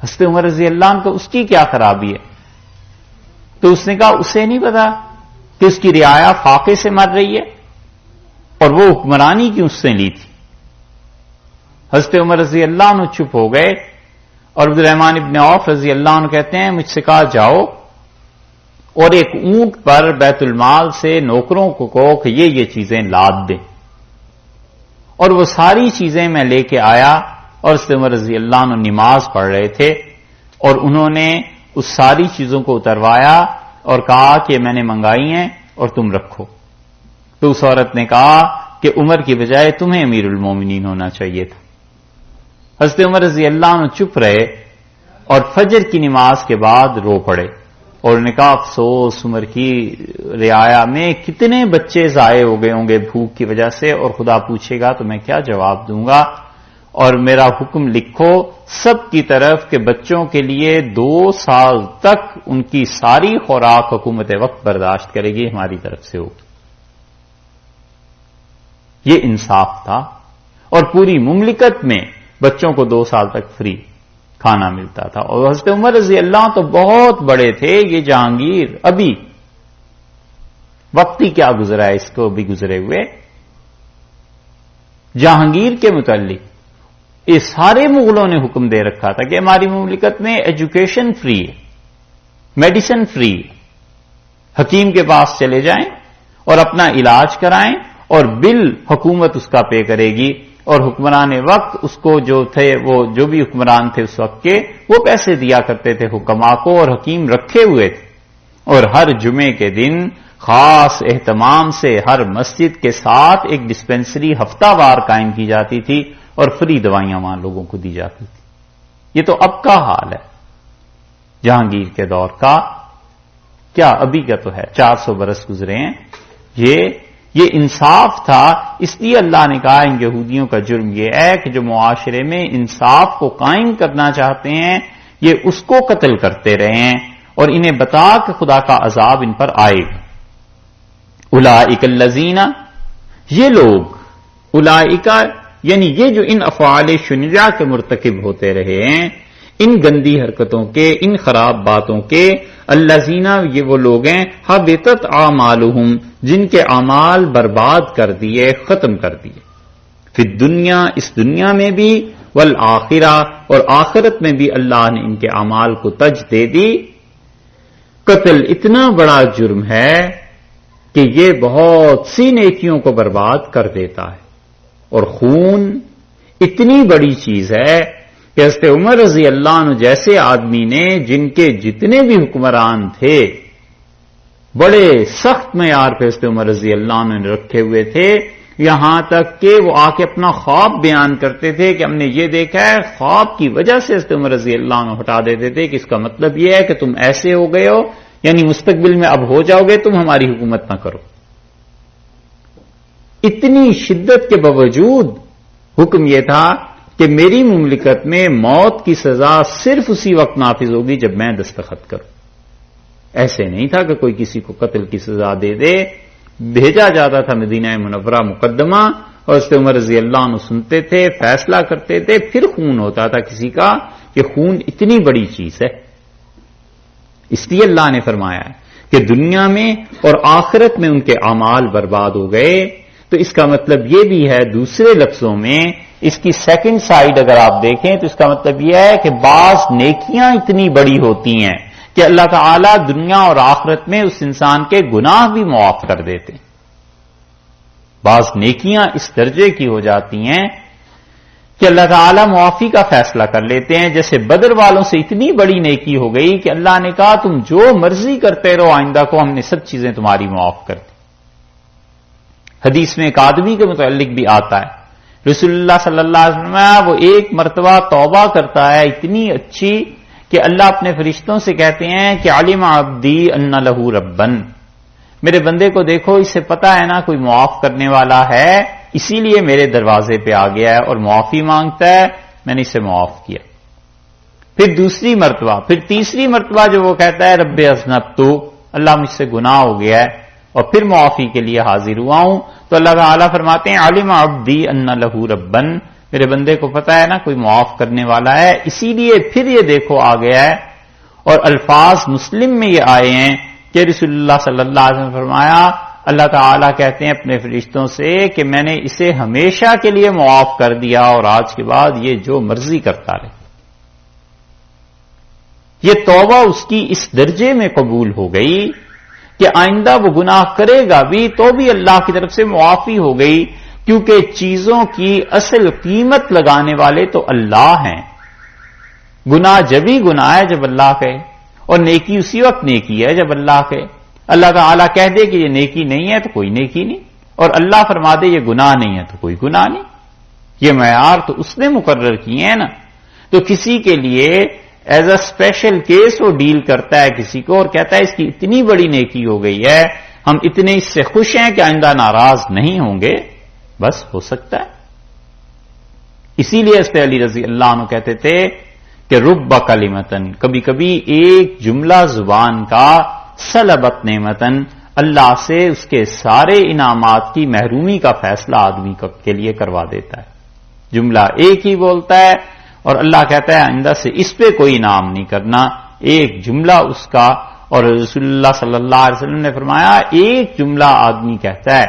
حضرت عمر رضی اللہ عنہ کو اس کی کیا خرابی ہے؟ تو اس نے کہا اسے نہیں پتا کہ اس کی رعایا فاقے سے مر رہی ہے، اور وہ حکمرانی کی اس نے لی تھی. حضرت عمر رضی اللہ عنہ چپ ہو گئے، اور عبد الرحمن ابن عوف رضی اللہ عنہ کہتے ہیں مجھ سے کہا جاؤ اور ایک اونٹ پر بیت المال سے نوکروں کو کہو کہ یہ چیزیں لاد دیں. اور وہ ساری چیزیں میں لے کے آیا، اور حضرت عمر رضی اللہ عنہ نماز پڑھ رہے تھے، اور انہوں نے اس ساری چیزوں کو اتروایا اور کہا کہ میں نے منگائی ہیں اور تم رکھو. تو اس عورت نے کہا کہ عمر کی بجائے تمہیں امیر المومنین ہونا چاہیے تھا. حضرت عمر رضی اللہ عنہ چپ رہے اور فجر کی نماز کے بعد رو پڑے اور انہوں نے کہا افسوس عمر کی رعایا میں کتنے بچے ضائع ہو گئے ہوں گے بھوک کی وجہ سے، اور خدا پوچھے گا تو میں کیا جواب دوں گا. اور میرا حکم لکھو سب کی طرف کہ بچوں کے لیے 2 سال تک ان کی ساری خوراک حکومت وقت برداشت کرے گی، ہماری طرف سے ہوگی. یہ انصاف تھا. اور پوری مملکت میں بچوں کو 2 سال تک فری کھانا ملتا تھا. اور حضرت عمر رضی اللہ تو بہت بڑے تھے. یہ جہانگیر ابھی وقت ہی کیا گزرا ہے اس کو بھی گزرے ہوئے. جہانگیر کے متعلق یہ سارے مغلوں نے حکم دے رکھا تھا کہ ہماری مملکت میں ایجوکیشن فری ہے، میڈیسن فری، حکیم کے پاس چلے جائیں اور اپنا علاج کرائیں اور بل حکومت اس کا پے کرے گی. اور حکمران وقت اس کو جو تھے وہ جو بھی حکمران تھے اس وقت کے وہ پیسے دیا کرتے تھے حکما کو، اور حکیم رکھے ہوئے تھے. اور ہر جمعے کے دن خاص اہتمام سے ہر مسجد کے ساتھ ایک ڈسپینسری ہفتہ وار قائم کی جاتی تھی اور فری دوائیاں وہاں لوگوں کو دی جاتی تھی. یہ تو اب کا حال ہے جہانگیر کے دور کا، کیا ابھی کا تو ہے، 400 برس گزرے ہیں. یہ انصاف تھا. اس لیے اللہ نے کہا ان یہودیوں کا جرم یہ ہے کہ جو معاشرے میں انصاف کو قائم کرنا چاہتے ہیں یہ اس کو قتل کرتے رہے ہیں اور انہیں بتا کہ خدا کا عذاب ان پر آئے گا. اولئک الذین، یہ لوگ اولئک یعنی یہ جو ان افعال شنیعہ کے مرتکب ہوتے رہے ہیں، ان گندی حرکتوں کے، ان خراب باتوں کے، الذین یہ وہ لوگ ہیں حبطت اعمالہم جن کے اعمال برباد کر دیے، ختم کر دیے، فی الدنیا اس دنیا میں بھی، والآخرہ اور آخرت میں بھی اللہ نے ان کے اعمال کو تج دے دی. قتل اتنا بڑا جرم ہے کہ یہ بہت سی نیکیوں کو برباد کر دیتا ہے. اور خون اتنی بڑی چیز ہے کہ حضرت عمر رضی اللہ عنہ جیسے آدمی نے، جن کے جتنے بھی حکمران تھے بڑے سخت معیار پہ حضرت عمر رضی اللہ عنہ نے رکھے ہوئے تھے، یہاں تک کہ وہ آ کے اپنا خواب بیان کرتے تھے کہ ہم نے یہ دیکھا ہے. خواب کی وجہ سے حضرت عمر رضی اللہ عنہ ہٹا دیتے تھے کہ اس کا مطلب یہ ہے کہ تم ایسے ہو گئے ہو، یعنی مستقبل میں اب ہو جاؤ گے، تم ہماری حکومت نہ کرو. اتنی شدت کے باوجود حکم یہ تھا کہ میری مملکت میں موت کی سزا صرف اسی وقت نافذ ہوگی جب میں دستخط کروں. ایسے نہیں تھا کہ کوئی کسی کو قتل کی سزا دے دے. بھیجا جاتا تھا مدینہ منورہ مقدمہ اور حضرت عمر رضی اللہ عنہ سنتے تھے، فیصلہ کرتے تھے، پھر خون ہوتا تھا کسی کا. کہ خون اتنی بڑی چیز ہے. اس لیے اللہ نے فرمایا ہے کہ دنیا میں اور آخرت میں ان کے اعمال برباد ہو گئے. تو اس کا مطلب یہ بھی ہے، دوسرے لفظوں میں اس کی سیکنڈ سائیڈ اگر آپ دیکھیں تو اس کا مطلب یہ ہے کہ بعض نیکیاں اتنی بڑی ہوتی ہیں کہ اللہ تعالیٰ دنیا اور آخرت میں اس انسان کے گناہ بھی معاف کر دیتے ہیں. بعض نیکیاں اس درجے کی ہو جاتی ہیں کہ اللہ تعالیٰ معافی کا فیصلہ کر لیتے ہیں. جیسے بدر والوں سے اتنی بڑی نیکی ہو گئی کہ اللہ نے کہا تم جو مرضی کرتے رہو، آئندہ کو ہم نے سب چیزیں تمہاری معاف کر دی. حدیث میں ایک آدمی کے متعلق بھی آتا ہے، رسول اللہ صلی اللہ علیہ وسلم وہ ایک مرتبہ توبہ کرتا ہے اتنی اچھی کہ اللہ اپنے فرشتوں سے کہتے ہیں کہ علم عبدی ان لہ ربن، میرے بندے کو دیکھو اسے پتا ہے نا کوئی معاف کرنے والا ہے، اسی لیے میرے دروازے پہ آ گیا ہے اور معافی مانگتا ہے، میں نے اسے معاف کیا. پھر دوسری مرتبہ، پھر تیسری مرتبہ جو وہ کہتا ہے رب اذنبت، اللہ مجھ سے گناہ ہو گیا ہے اور پھر معافی کے لیے حاضر ہوا ہوں، تو اللہ تعالیٰ فرماتے ہیں علم عبدی ان لہ ربن، میرے بندے کو پتا ہے نا کوئی معاف کرنے والا ہے، اسی لیے پھر یہ دیکھو آ گیا ہے. اور الفاظ مسلم میں یہ آئے ہیں کہ رسول اللہ صلی اللہ علیہ وسلم فرمایا اللہ تعالیٰ کہتے ہیں اپنے فرشتوں سے کہ میں نے اسے ہمیشہ کے لیے معاف کر دیا اور آج کے بعد یہ جو مرضی کرتا رہے. یہ توبہ اس کی اس درجے میں قبول ہو گئی کہ آئندہ وہ گناہ کرے گا بھی تو بھی اللہ کی طرف سے معافی ہو گئی، کیونکہ چیزوں کی اصل قیمت لگانے والے تو اللہ ہیں. گناہ جبھی گناہ ہے جب اللہ کہے، اور نیکی اسی وقت نیکی ہے جب اللہ تعالیٰ کہہ دے کہ یہ نیکی نہیں ہے تو کوئی نیکی نہیں، اور اللہ فرما دے یہ گناہ نہیں ہے تو کوئی گناہ نہیں. یہ معیار تو اس نے مقرر کیے ہیں نا. تو کسی کے لیے ایز اے اسپیشل کیس وہ ڈیل کرتا ہے کسی کو اور کہتا ہے اس کی اتنی بڑی نیکی ہو گئی ہے، ہم اتنے اس سے خوش ہیں کہ آئندہ ناراض نہیں ہوں گے. بس ہو سکتا ہے. اسی لیے حضرت علی رضی اللہ عنہ کہتے تھے کہ رب کلمتن، کبھی کبھی ایک جملہ زبان کا سلبت نعمتن، اللہ سے اس کے سارے انعامات کی محرومی کا فیصلہ آدمی کے لیے کروا دیتا ہے. جملہ ایک ہی بولتا ہے اور اللہ کہتا ہے آئندہ سے اس پہ کوئی انعام نہیں کرنا. ایک جملہ اس کا، اور رسول اللہ صلی اللہ علیہ وسلم نے فرمایا ایک جملہ آدمی کہتا ہے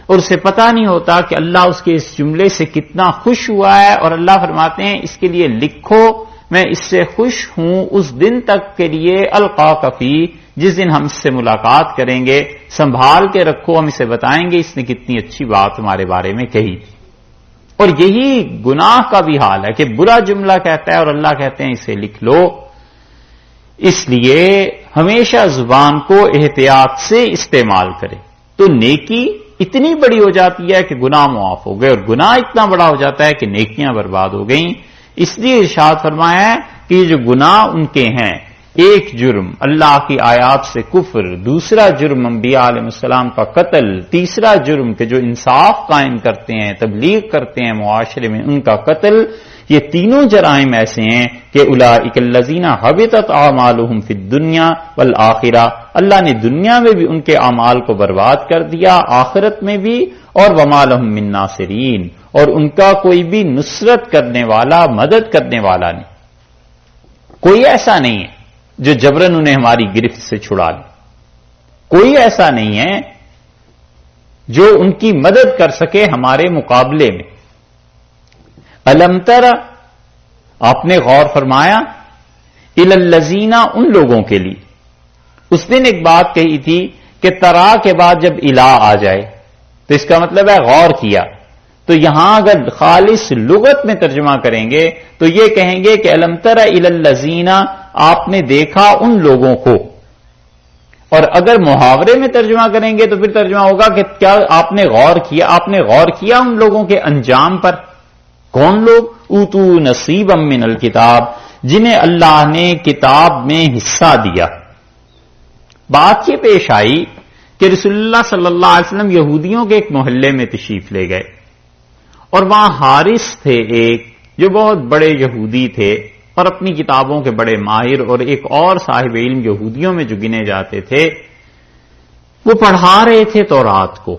اور اسے پتہ نہیں ہوتا کہ اللہ اس کے اس جملے سے کتنا خوش ہوا ہے، اور اللہ فرماتے ہیں اس کے لیے لکھو میں اس سے خوش ہوں اس دن تک کے لیے القاک فی، جس دن ہم اس سے ملاقات کریں گے، سنبھال کے رکھو، ہم اسے بتائیں گے اس نے کتنی اچھی بات ہمارے بارے میں کہی. اور یہی گناہ کا بھی حال ہے کہ برا جملہ کہتا ہے اور اللہ کہتے ہیں اسے لکھ لو. اس لیے ہمیشہ زبان کو احتیاط سے استعمال کرے تو نیکی اتنی بڑی ہو جاتی ہے کہ گناہ معاف ہو گئے، اور گناہ اتنا بڑا ہو جاتا ہے کہ نیکیاں برباد ہو گئیں. اس لیے ارشاد فرمایا ہے کہ یہ جو گناہ ان کے ہیں، ایک جرم اللہ کی آیات سے کفر، دوسرا جرم انبیاء علیہ السلام کا قتل، تیسرا جرم کہ جو انصاف قائم کرتے ہیں تبلیغ کرتے ہیں معاشرے میں ان کا قتل، یہ تینوں جرائم ایسے ہیں کہ اولئک الذین حبطت اعمالهم فی الدنیا والآخرہ، اللہ نے دنیا میں بھی ان کے اعمال کو برباد کر دیا، آخرت میں بھی، اور وما لهم من ناصرین، اور ان کا کوئی بھی نصرت کرنے والا مدد کرنے والا نہیں. کوئی ایسا نہیں ہے جو جبرن انہیں ہماری گرفت سے چھڑا لے، کوئی ایسا نہیں ہے جو ان کی مدد کر سکے ہمارے مقابلے میں. الم تر، آپ نے غور فرمایا، الی الذین، ان لوگوں کے لیے. اس دن ایک بات کہی تھی کہ ترا کے بعد جب الا آ جائے تو اس کا مطلب ہے غور کیا. تو یہاں اگر خالص لغت میں ترجمہ کریں گے تو یہ کہیں گے کہ الم تر الی الذین، آپ نے دیکھا ان لوگوں کو. اور اگر محاورے میں ترجمہ کریں گے تو پھر ترجمہ ہوگا کہ کیا آپ نے غور کیا، آپ نے غور کیا ان لوگوں کے انجام پر. کون لوگ؟ اوتو نصیبا من الکتاب، جنہیں اللہ نے کتاب میں حصہ دیا. بات یہ پیش آئی کہ رسول اللہ صلی اللہ علیہ وسلم یہودیوں کے ایک محلے میں تشریف لے گئے، اور وہاں حارث تھے ایک جو بہت بڑے یہودی تھے اور اپنی کتابوں کے بڑے ماہر، اور ایک اور صاحب علم یہودیوں میں جو گنے جاتے تھے، وہ پڑھا رہے تھے تورات کو.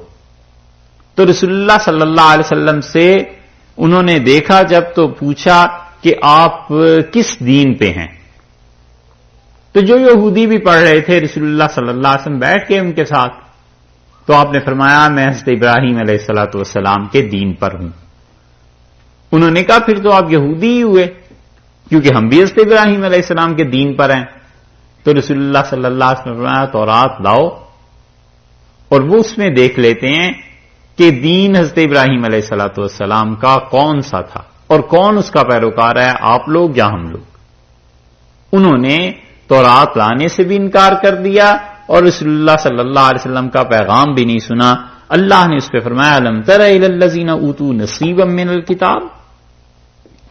تو رسول اللہ صلی اللہ علیہ وسلم سے انہوں نے دیکھا جب تو پوچھا کہ آپ کس دین پہ ہیں. تو جو یہودی بھی پڑھ رہے تھے رسول اللہ صلی اللہ علیہ وسلم بیٹھ کے ان کے ساتھ، تو آپ نے فرمایا میں حضرت ابراہیم علیہ الصلوۃ والسلام کے دین پر ہوں. انہوں نے کہا پھر تو آپ یہودی ہی ہوئے، کیونکہ ہم بھی حضرت ابراہیم علیہ السلام کے دین پر ہیں. تو رسول اللہ صلی اللہ علیہ وسلم نے فرمایا تورات لاؤ، اور وہ اس میں دیکھ لیتے ہیں کہ دین حضرت ابراہیم علیہ الصلوۃ والسلام کا کون سا تھا اور کون اس کا پیروکار ہے، آپ لوگ یا ہم لوگ. انہوں نے تورات لانے سے بھی انکار کر دیا اور رسول اللہ صلی اللہ علیہ وسلم کا پیغام بھی نہیں سنا. اللہ نے اس پہ فرمایا الم تر الی الذین اوتوا نصیبا من الکتاب،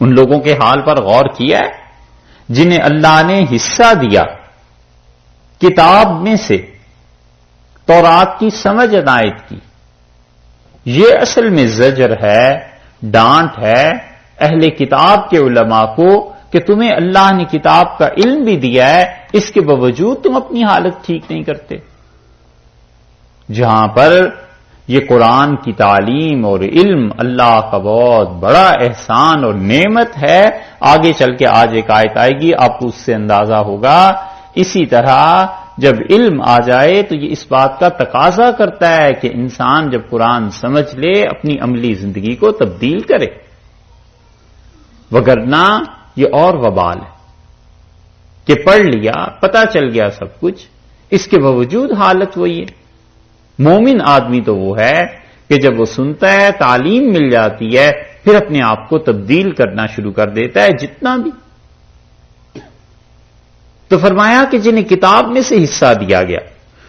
ان لوگوں کے حال پر غور کیا ہے جنہیں اللہ نے حصہ دیا کتاب میں سے، تورات کی سمجھ عنایت کی. یہ اصل میں زجر ہے، ڈانٹ ہے اہل کتاب کے علماء کو کہ تمہیں اللہ نے کتاب کا علم بھی دیا ہے، اس کے باوجود تم اپنی حالت ٹھیک نہیں کرتے. جہاں پر یہ قرآن کی تعلیم اور علم اللہ کا بہت بڑا احسان اور نعمت ہے، آگے چل کے آج ایک آیت آئے گی آپ کو اس سے اندازہ ہوگا. اسی طرح جب علم آ جائے تو یہ اس بات کا تقاضا کرتا ہے کہ انسان جب قرآن سمجھ لے اپنی عملی زندگی کو تبدیل کرے، وگرنہ یہ اور وبال ہے کہ پڑھ لیا پتہ چل گیا سب کچھ، اس کے باوجود حالت وہی ہے. مومن آدمی تو وہ ہے کہ جب وہ سنتا ہے تعلیم مل جاتی ہے پھر اپنے آپ کو تبدیل کرنا شروع کر دیتا ہے جتنا بھی. تو فرمایا کہ جنہیں کتاب میں سے حصہ دیا گیا،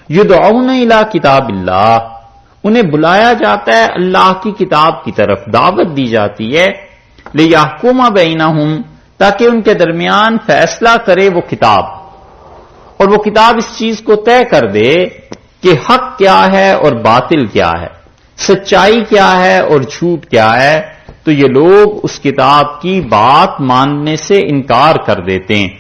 یدعون الی کتاب اللہ، انہیں بلایا جاتا ہے اللہ کی کتاب کی طرف، دعوت دی جاتی ہے، لیحکم بینہم، تاکہ ان کے درمیان فیصلہ کرے وہ کتاب، اور وہ کتاب اس چیز کو طے کر دے کہ حق کیا ہے اور باطل کیا ہے، سچائی کیا ہے اور جھوٹ کیا ہے۔ تو یہ لوگ اس کتاب کی بات ماننے سے انکار کر دیتے ہیں،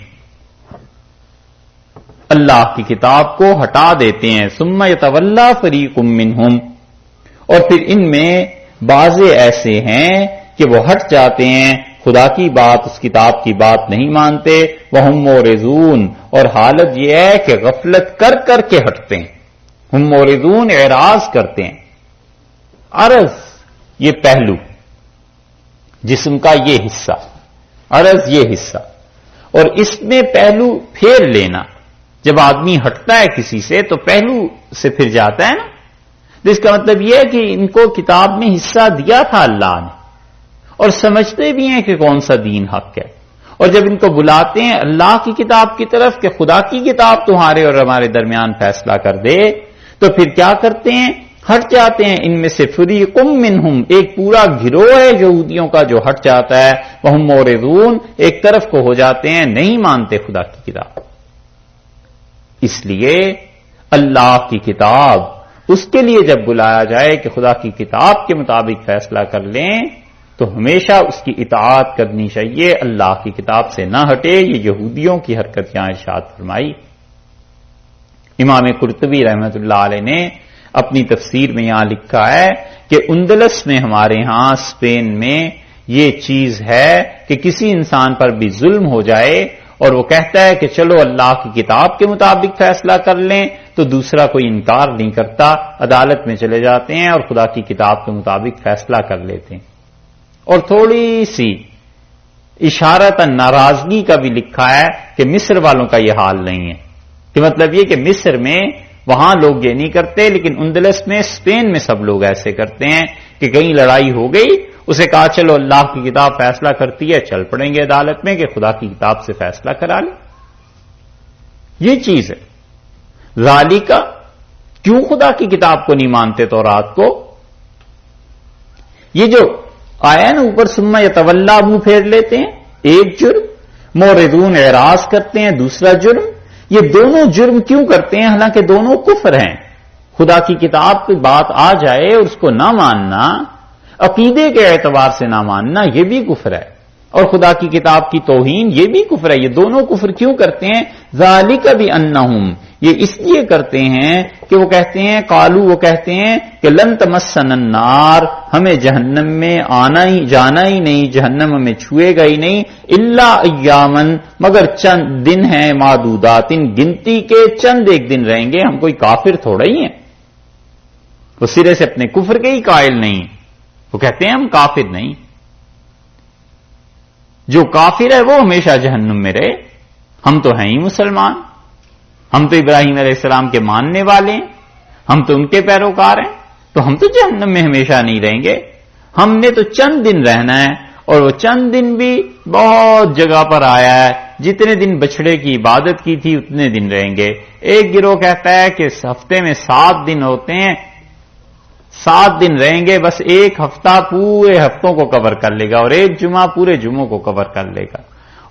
اللہ کی کتاب کو ہٹا دیتے ہیں۔ ثم یتولی فریق منہم، اور پھر ان میں بعض ایسے ہیں کہ وہ ہٹ جاتے ہیں، خدا کی بات، اس کتاب کی بات نہیں مانتے، وہم مورزون، اور حالت یہ ہے کہ غفلت کر کر کے ہٹتے ہیں، ہم مورزون، اعراض کرتے ہیں۔ عرض یہ پہلو، جسم کا یہ حصہ، عرض یہ حصہ، اور اس میں پہلو پھیر لینا، جب آدمی ہٹتا ہے کسی سے تو پہلو سے پھر جاتا ہے نا، تو اس کا مطلب یہ ہے کہ ان کو کتاب میں حصہ دیا تھا اللہ نے، اور سمجھتے بھی ہیں کہ کون سا دین حق ہے، اور جب ان کو بلاتے ہیں اللہ کی کتاب کی طرف کہ خدا کی کتاب تمہارے اور ہمارے درمیان فیصلہ کر دے، تو پھر کیا کرتے ہیں؟ ہٹ جاتے ہیں۔ ان میں سے فریق منہم، ایک پورا گروہ ہے یہودیوں کا جو ہٹ جاتا ہے، وہم مورزون، ایک طرف کو ہو جاتے ہیں، نہیں مانتے خدا کی کتاب۔ اس لیے اللہ کی کتاب، اس کے لیے جب بلایا جائے کہ خدا کی کتاب کے مطابق فیصلہ کر لیں، تو ہمیشہ اس کی اطاعت کرنی چاہیے، اللہ کی کتاب سے نہ ہٹے۔ یہ یہودیوں کی حرکت یہاں ارشاد فرمائی۔ امام قرطبی رحمۃ اللہ علیہ نے اپنی تفسیر میں یہاں لکھا ہے کہ اندلس میں، ہمارے ہاں اسپین میں، یہ چیز ہے کہ کسی انسان پر بھی ظلم ہو جائے اور وہ کہتا ہے کہ چلو اللہ کی کتاب کے مطابق فیصلہ کر لیں، تو دوسرا کوئی انکار نہیں کرتا، عدالت میں چلے جاتے ہیں اور خدا کی کتاب کے مطابق فیصلہ کر لیتے ہیں۔ اور تھوڑی سی اشارتاً ناراضگی کا بھی لکھا ہے کہ مصر والوں کا یہ حال نہیں ہے، کہ مطلب یہ کہ مصر میں وہاں لوگ یہ نہیں کرتے، لیکن اندلس میں، اسپین میں سب لوگ ایسے کرتے ہیں کہ کہیں لڑائی ہو گئی، اسے کہا چلو اللہ کی کتاب فیصلہ کرتی ہے، چل پڑیں گے عدالت میں کہ خدا کی کتاب سے فیصلہ کرا لیں۔ یہ چیز ہے ذالکا، کیوں خدا کی کتاب کو نہیں مانتے تورات کو؟ یہ جو آیا نا اوپر، ثم یتولی، منہ پھیر لیتے ہیں، ایک جرم، مورزون، اعراض کرتے ہیں، دوسرا جرم۔ یہ دونوں جرم کیوں کرتے ہیں؟ حالانکہ دونوں کفر ہیں۔ خدا کی کتاب کی بات آ جائے اور اس کو نہ ماننا، عقیدے کے اعتبار سے نہ ماننا، یہ بھی کفر ہے، اور خدا کی کتاب کی توہین یہ بھی کفر ہے۔ یہ دونوں کفر کیوں کرتے ہیں؟ ذالک بانہم، یہ اس لیے کرتے ہیں کہ وہ کہتے ہیں، قالو، وہ کہتے ہیں کہ لن تمسنا النار، ہمیں جہنم میں آنا ہی جانا ہی نہیں، جہنم ہمیں چھوئے گا ہی نہیں، الا ایامن، مگر چند دن ہیں، معدودات، گنتی کے چند ایک دن رہیں گے۔ ہم کوئی کافر تھوڑا ہی ہیں، وہ سرے سے اپنے کفر کے ہی قائل نہیں، وہ کہتے ہیں ہم کافر نہیں۔ جو کافر ہے وہ ہمیشہ جہنم میں رہے، ہم تو ہیں ہی مسلمان، ہم تو ابراہیم علیہ السلام کے ماننے والے ہیں، ہم تو ان کے پیروکار ہیں، تو ہم تو جہنم میں ہمیشہ نہیں رہیں گے۔ ہم نے تو چند دن رہنا ہے، اور وہ چند دن بھی بہت جگہ پر آیا ہے، جتنے دن بچڑے کی عبادت کی تھی اتنے دن رہیں گے۔ ایک گروہ کہتا ہے کہ ہفتے میں 7 دن ہوتے ہیں، 7 دن رہیں گے، بس ایک ہفتہ پورے ہفتوں کو کور کر لے گا، اور ایک جمعہ پورے جمعوں کو کور کر لے گا۔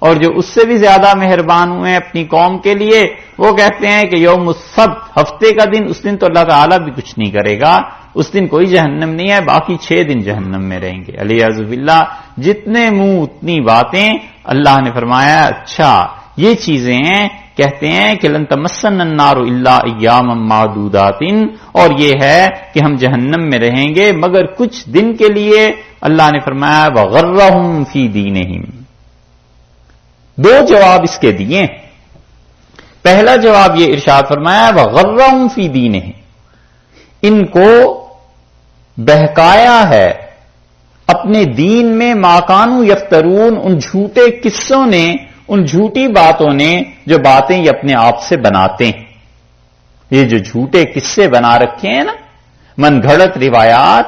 اور جو اس سے بھی زیادہ مہربان ہوئے ہیں اپنی قوم کے لیے، وہ کہتے ہیں کہ یوم السبت، ہفتے کا دن، اس دن تو اللہ تعالیٰ بھی کچھ نہیں کرے گا، اس دن کوئی جہنم نہیں ہے، باقی 6 دن جہنم میں رہیں گے۔ علیہ باللہ، جتنے منہ اتنی باتیں۔ اللہ نے فرمایا اچھا یہ چیزیں ہیں، کہتے ہیں کہ لن تمسنا النار الا ایاما معدودات، اور یہ ہے کہ ہم جہنم میں رہیں گے مگر کچھ دن کے لیے۔ اللہ نے فرمایا وغرہم فی دینہم، 2 جواب اس کے دیے۔ پہلا جواب یہ ارشاد فرمایا وغرہم فی دینہم، ان کو بہکایا ہے اپنے دین میں، ما کانوا یفترون، ان جھوٹے قصوں نے، ان جھوٹی باتوں نے، جو باتیں یہ اپنے آپ سے بناتے ہیں۔ یہ جو جھوٹے قصے بنا رکھے ہیں نا، من گھڑت روایات،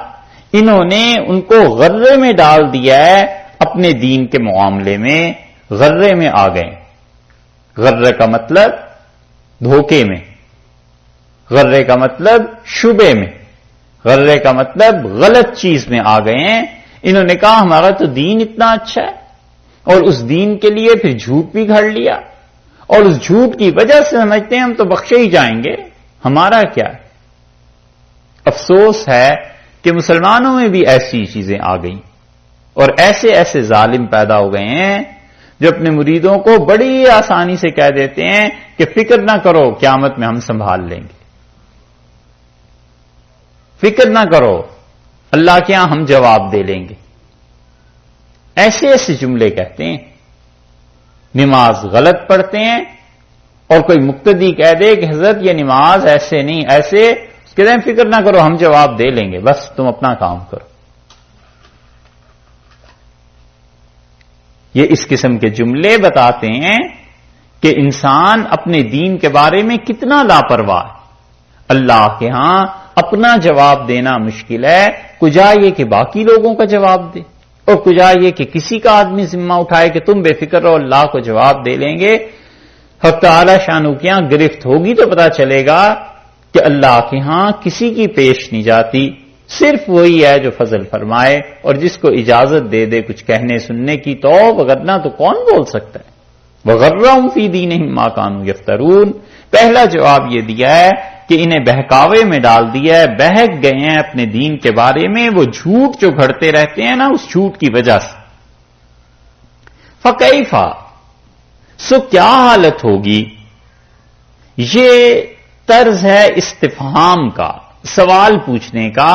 انہوں نے ان کو غرے میں ڈال دیا ہے، اپنے دین کے معاملے میں غرے میں آ گئے۔ غرہ کا مطلب دھوکے میں، غرے کا مطلب شبے میں، غرے کا مطلب غلط چیز میں آ گئے ہیں. انہوں نے کہا ہمارا تو دین اتنا اچھا ہے، اور اس دین کے لیے پھر جھوٹ بھی گھڑ لیا، اور اس جھوٹ کی وجہ سے سمجھتے ہیں ہم تو بخشے ہی جائیں گے، ہمارا کیا ہے. افسوس ہے کہ مسلمانوں میں بھی ایسی چیزیں آ گئیں، اور ایسے ایسے ظالم پیدا ہو گئے ہیں جو اپنے مریدوں کو بڑی آسانی سے کہہ دیتے ہیں کہ فکر نہ کرو، قیامت میں ہم سنبھال لیں گے، فکر نہ کرو، اللہ کے ہاں ہم جواب دے لیں گے. ایسے ایسے جملے کہتے ہیں. نماز غلط پڑھتے ہیں، اور کوئی مقتدی کہہ دے کہ حضرت یہ نماز ایسے نہیں ایسے، کہتے ہیں فکر نہ کرو ہم جواب دے لیں گے، بس تم اپنا کام کرو. یہ اس قسم کے جملے بتاتے ہیں کہ انسان اپنے دین کے بارے میں کتنا لاپرواہ ہے. اللہ کے ہاں اپنا جواب دینا مشکل ہے، کجا یہ کہ باقی لوگوں کا جواب دے، اور کجا یہ کہ کسی کا آدمی ذمہ اٹھائے کہ تم بے فکر رہو اللہ کو جواب دے لیں گے. حق تعالی شانو کے ہاں گرفت ہوگی تو پتا چلے گا کہ اللہ کے ہاں کسی کی پیش نہیں جاتی، صرف وہی ہے جو فضل فرمائے اور جس کو اجازت دے دے کچھ کہنے سننے کی، تو وغیرہ تو کون بول سکتا ہے. وغرہم فی دینہم ما کانوا یفترون. پہلا جواب یہ دیا ہے کہ انہیں بہکاوے میں ڈال دیا ہے، بہک گئے ہیں اپنے دین کے بارے میں، وہ جھوٹ جو گھڑتے رہتے ہیں نا اس جھوٹ کی وجہ سے. فکیفا، سو کیا حالت ہوگی. یہ طرز ہے استفہام کا، سوال پوچھنے کا،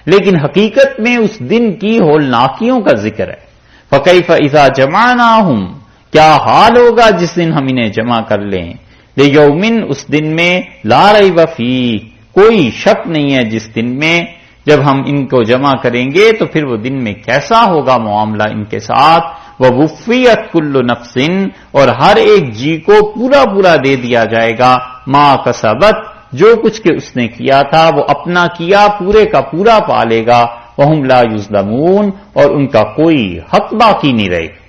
لیکن حقیقت میں اس دن کی ہولناکیوں کا ذکر ہے. فکیف اذا جمعناہم، کیا حال ہوگا جس دن ہم انہیں جمع کر لیں. لیومن، اس دن میں لا ریب فیہ، کوئی شک نہیں ہے جس دن میں جب ہم ان کو جمع کریں گے تو پھر وہ دن میں کیسا ہوگا معاملہ ان کے ساتھ. ووفیت کل نفس، اور ہر ایک جی کو پورا پورا دے دیا جائے گا، ما کسبت، جو کچھ کہ اس نے کیا تھا وہ اپنا کیا پورے کا پورا پالے گا. وہم لا یظلمون، اور ان کا کوئی حق باقی نہیں رہے گا.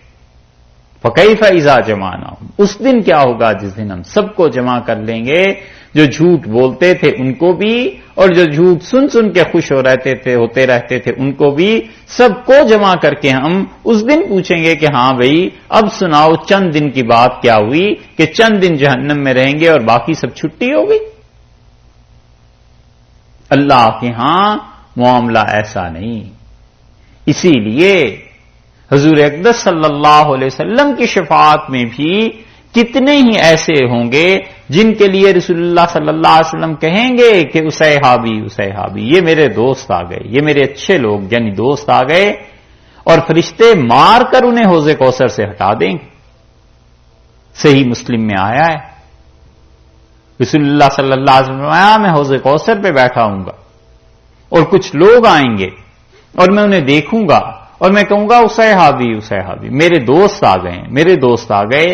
فکیف اذا جمعناہم، اس دن کیا ہوگا جس دن ہم سب کو جمع کر لیں گے، جو جھوٹ بولتے تھے ان کو بھی، اور جو جھوٹ سن سن کے خوش ہوتے رہتے تھے ان کو بھی، سب کو جمع کر کے ہم اس دن پوچھیں گے کہ ہاں بھئی اب سناؤ چند دن کی بات کیا ہوئی کہ چند دن جہنم میں رہیں گے اور باقی سب چھٹی ہو گئی. اللہ کے ہاں معاملہ ایسا نہیں. اسی لیے حضور اقدس صلی اللہ علیہ وسلم کی شفاعت میں بھی کتنے ہی ایسے ہوں گے جن کے لیے رسول اللہ صلی اللہ علیہ وسلم کہیں گے کہ اسیحابی اسیحابی، یہ میرے دوست آ گئے، یہ میرے اچھے لوگ یعنی دوست آ گئے، اور فرشتے مار کر انہیں حوض کوثر سے ہٹا دیں گے. صحیح مسلم میں آیا ہے رسول اللہ صلی اللہ علیہ وسلم آیا میں حوض کوثر پہ بیٹھا ہوں گا اور کچھ لوگ آئیں گے اور میں انہیں دیکھوں گا اور میں کہوں گا اسیحابی اسیحابی، میرے دوست آ گئے، میرے دوست آ گئے،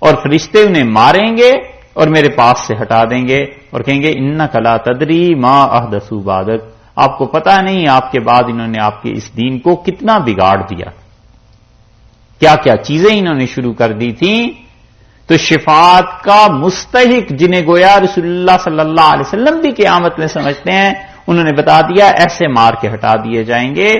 اور فرشتے انہیں ماریں گے اور میرے پاس سے ہٹا دیں گے اور کہیں گے انک لا تدری ما احدثوا بعدک، آپ کو پتا نہیں آپ کے بعد انہوں نے آپ کے اس دین کو کتنا بگاڑ دیا، کیا کیا چیزیں انہوں نے شروع کر دی تھیں. تو شفاعت کا مستحق جنہیں گویا رسول اللہ صلی اللہ علیہ وسلم بھی قیامت میں سمجھتے ہیں، انہوں نے بتا دیا ایسے مار کے ہٹا دیے جائیں گے.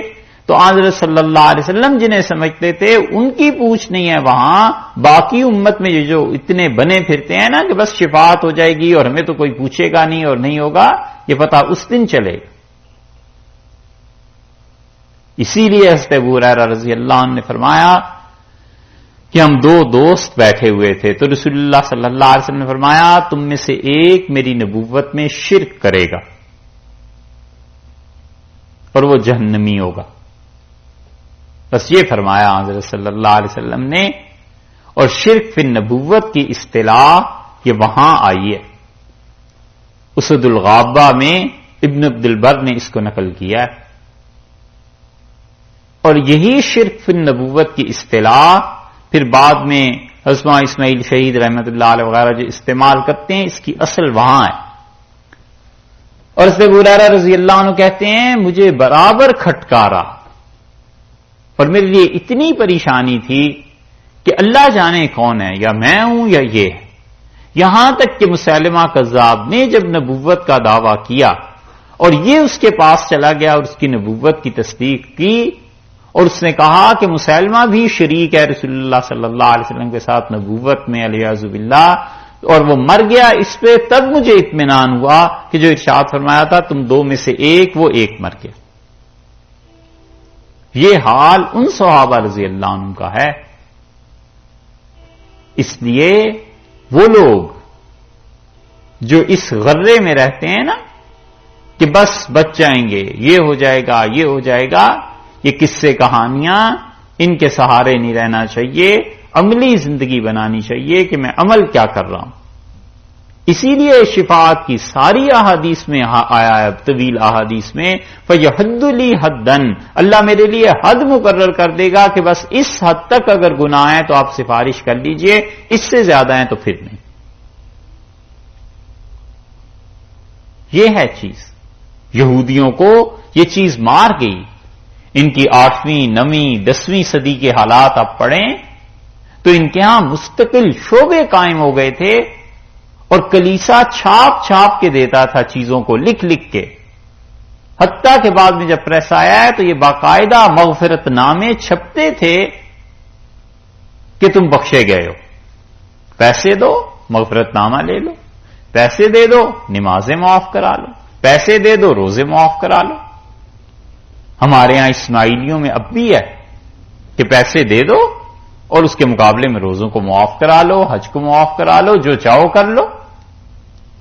تو حضرت صلی اللہ علیہ وسلم جنہیں سمجھتے تھے ان کی پوچھ نہیں ہے وہاں، باقی امت میں یہ جو اتنے بنے پھرتے ہیں نا کہ بس شفاعت ہو جائے گی اور ہمیں تو کوئی پوچھے گا نہیں اور نہیں ہوگا، یہ پتہ اس دن چلے گا. اسی لیے حضرت ابو ہریرہ رضی اللہ عنہ نے فرمایا کہ ہم دو دوست بیٹھے ہوئے تھے تو رسول اللہ صلی اللہ علیہ وسلم نے فرمایا تم میں سے ایک میری نبوت میں شرک کرے گا اور وہ جہنمی ہوگا. بس یہ فرمایا حضرت صلی اللہ علیہ وسلم نے. اور شرک فی النبوت کی اصطلاح یہ وہاں آئی ہے، اسد الغابہ میں ابن عبد البر نے اس کو نقل کیا ہے. اور یہی شرک فی النبوت کی اصطلاح پھر بعد میں حضرت اسماعیل شہید رحمت اللہ علیہ وغیرہ جو استعمال کرتے ہیں، اس کی اصل وہاں ہے. اور حضرت ابو ہریرہ رضی اللہ عنہ کہتے ہیں مجھے برابر کھٹکارا اور میرے لیے اتنی پریشانی تھی کہ کہ اللہ جانے کون ہے، یا میں ہوں یا یہ ہے. یہاں تک کہ مسیلمہ کذاب نے جب نبوت کا دعویٰ کیا اور یہ اس کے پاس چلا گیا اور اس کی نبوت کی تصدیق کی، اور اس نے کہا کہ مسیلمہ بھی شریک ہے رسول اللہ صلی اللہ علیہ وسلم کے ساتھ نبوت میں علیہ باللہ، اور وہ مر گیا اس پہ، تب مجھے اطمینان ہوا کہ جو ارشاد فرمایا تھا تم دو میں سے ایک، وہ ایک مر گیا. یہ حال ان صحابہ رضی اللہ عنہ کا ہے. اس لیے وہ لوگ جو اس غرے میں رہتے ہیں نا کہ بس بچ جائیں گے، یہ ہو جائے گا، یہ ہو جائے گا، یہ قصے کہانیاں، ان کے سہارے نہیں رہنا چاہیے، عملی زندگی بنانی چاہیے کہ میں عمل کیا کر رہا ہوں. اسی لیے شفاعت کی ساری احادیث میں آیا ہے، طویل احادیث میں، فَيَحُدُّ لِي حَدًّا، اللہ میرے لیے حد مقرر کر دے گا کہ بس اس حد تک اگر گناہ ہے تو آپ سفارش کر لیجئے، اس سے زیادہ ہیں تو پھر نہیں. یہ ہے چیز. یہودیوں کو یہ چیز مار گئی. ان کی 8ویں 9ویں 10ویں صدی کے حالات آپ پڑھیں تو ان کے ہاں مستقل شعبے قائم ہو گئے تھے، اور کلیسا چھاپ چھاپ کے دیتا تھا چیزوں کو، لکھ لکھ کے. حتیٰ کہ بعد میں جب پریس آیا ہے تو یہ باقاعدہ مغفرت نامے چھپتے تھے کہ تم بخشے گئے ہو، پیسے دو مغفرت نامہ لے لو، پیسے دے دو نمازیں معاف کرا لو، پیسے دے دو روزے معاف کرا لو. ہمارے ہاں اسماعیلیوں میں اب بھی ہے کہ پیسے دے دو اور اس کے مقابلے میں روزوں کو معاف کرا لو، حج کو معاف کرا لو، جو چاہو کر لو.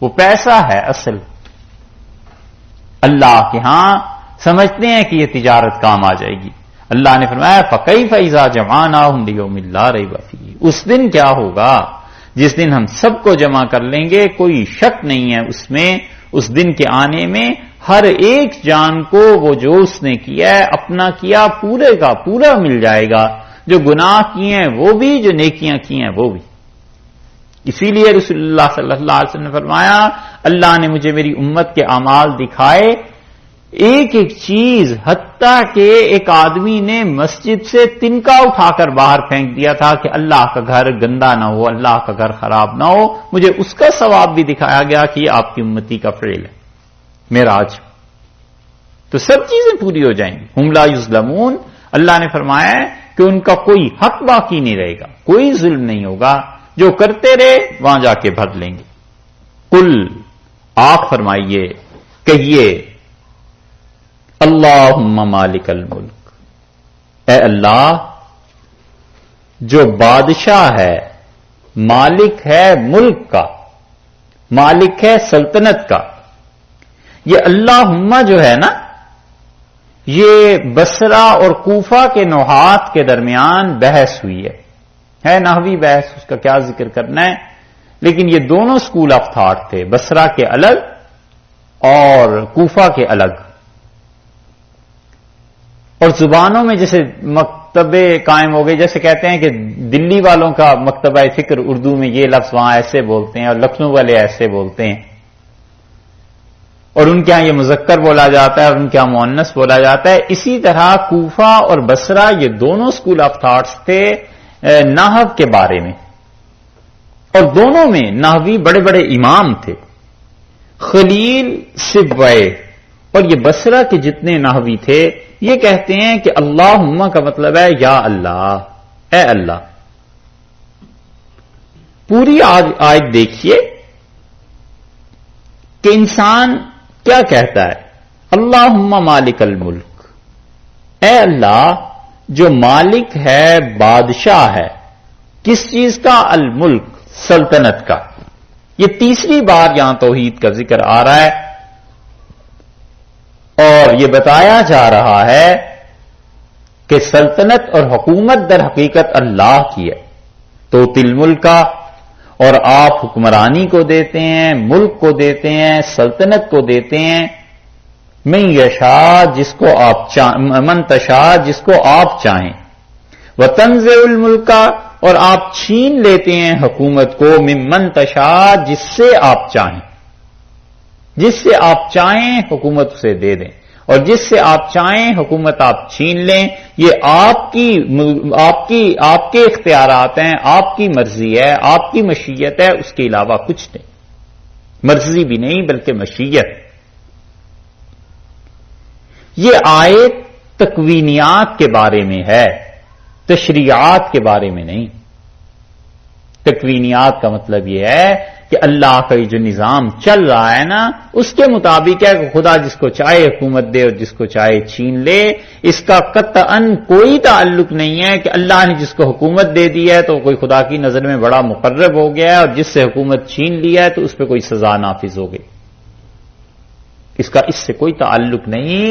وہ پیسہ ہے اصل. اللہ کے ہاں سمجھتے ہیں کہ یہ تجارت کام آ جائے گی. اللہ نے فرمایا فَكَيْفَ إِذَا جَمَعْنَاهُمْ لِيَوْمٍ لَا رَيْبَ فِيهِ، اس دن کیا ہوگا جس دن ہم سب کو جمع کر لیں گے، کوئی شک نہیں ہے اس میں. اس دن کے آنے میں ہر ایک جان کو وہ جو اس نے کیا ہے، اپنا کیا پورے کا پورا مل جائے گا، جو گناہ کیے ہیں وہ بھی، جو نیکیاں کی ہیں وہ بھی. اسی لیے رسول اللہ صلی اللہ علیہ وسلم نے فرمایا اللہ نے مجھے میری امت کے اعمال دکھائے، ایک ایک چیز، حتیٰ کہ ایک آدمی نے مسجد سے تنکا اٹھا کر باہر پھینک دیا تھا کہ اللہ کا گھر گندا نہ ہو، اللہ کا گھر خراب نہ ہو، مجھے اس کا ثواب بھی دکھایا گیا کہ یہ آپ کی امتی کا فعل ہے معراج. تو سب چیزیں پوری ہو جائیں گی. ہم لا یظلمون، اللہ نے فرمایا ہے کہ ان کا کوئی حق باقی نہیں رہے گا، کوئی ظلم نہیں ہوگا، جو کرتے رہے وہاں جا کے بھر لیں گے. قل، آپ فرمائیے، کہیے، اللہم مالک الملک، اے اللہ جو بادشاہ ہے، مالک ہے ملک کا، مالک ہے سلطنت کا. یہ اللہم جو ہے نا، یہ بصرہ اور کوفہ کے نحات کے درمیان بحث ہوئی ہے نحوی بحث، اس کا کیا ذکر کرنا ہے، لیکن یہ دونوں سکول آف تھاٹ تھے، بصرہ کے الگ اور کوفہ کے الگ. اور زبانوں میں جیسے مکتبے قائم ہو گئے، جیسے کہتے ہیں کہ دلی والوں کا مکتبہ فکر اردو میں یہ لفظ وہاں ایسے بولتے ہیں اور لکھنؤ والے ایسے بولتے ہیں، اور ان کے ہاں یہ مذکر بولا جاتا ہے اور ان کے ہاں مؤنث بولا جاتا ہے. اسی طرح کوفہ اور بصرہ یہ دونوں سکول آف تھاٹس تھے نحو کے بارے میں، اور دونوں میں نحوی بڑے بڑے امام تھے، خلیل، سبوے، اور یہ بصرہ کے جتنے نحوی تھے یہ کہتے ہیں کہ اللہم کا مطلب ہے یا اللہ، اے اللہ. پوری آیت دیکھیے کہ انسان کیا کہتا ہے، اللہم مالک الملک، اے اللہ جو مالک ہے، بادشاہ ہے، کس چیز کا؟ الملک، سلطنت کا. یہ تیسری بار یہاں توحید کا ذکر آ رہا ہے، اور یہ بتایا جا رہا ہے کہ سلطنت اور حکومت در حقیقت اللہ کی ہے. تو تل ملک کا، اور آپ حکمرانی کو دیتے ہیں، ملک کو دیتے ہیں، سلطنت کو دیتے ہیں، من یشاء جس کو آپ من تشاء جس کو آپ چاہیں، وتنزع الملک، اور آپ چھین لیتے ہیں حکومت کو، ممن تشاء جس سے آپ چاہیں، جس سے آپ چاہیں حکومت اسے دے دیں. اور جس سے آپ چاہیں حکومت آپ چھین لیں، یہ آپ کے اختیارات ہیں، آپ کی مرضی ہے، آپ کی مشیت ہے، اس کے علاوہ کچھ نہیں، مرضی بھی نہیں بلکہ مشیت۔ یہ آیت تکوینیات کے بارے میں ہے، تشریعات کے بارے میں نہیں۔ تکوینیات کا مطلب یہ ہے کہ اللہ کا جو نظام چل رہا ہے نا، اس کے مطابق ہے کہ خدا جس کو چاہے حکومت دے اور جس کو چاہے چھین لے۔ اس کا قطعاً کوئی تعلق نہیں ہے کہ اللہ نے جس کو حکومت دے دی ہے تو کوئی خدا کی نظر میں بڑا مقرب ہو گیا ہے، اور جس سے حکومت چھین لیا ہے تو اس پہ کوئی سزا نافذ ہو گئی۔ اس کا اس سے کوئی تعلق نہیں،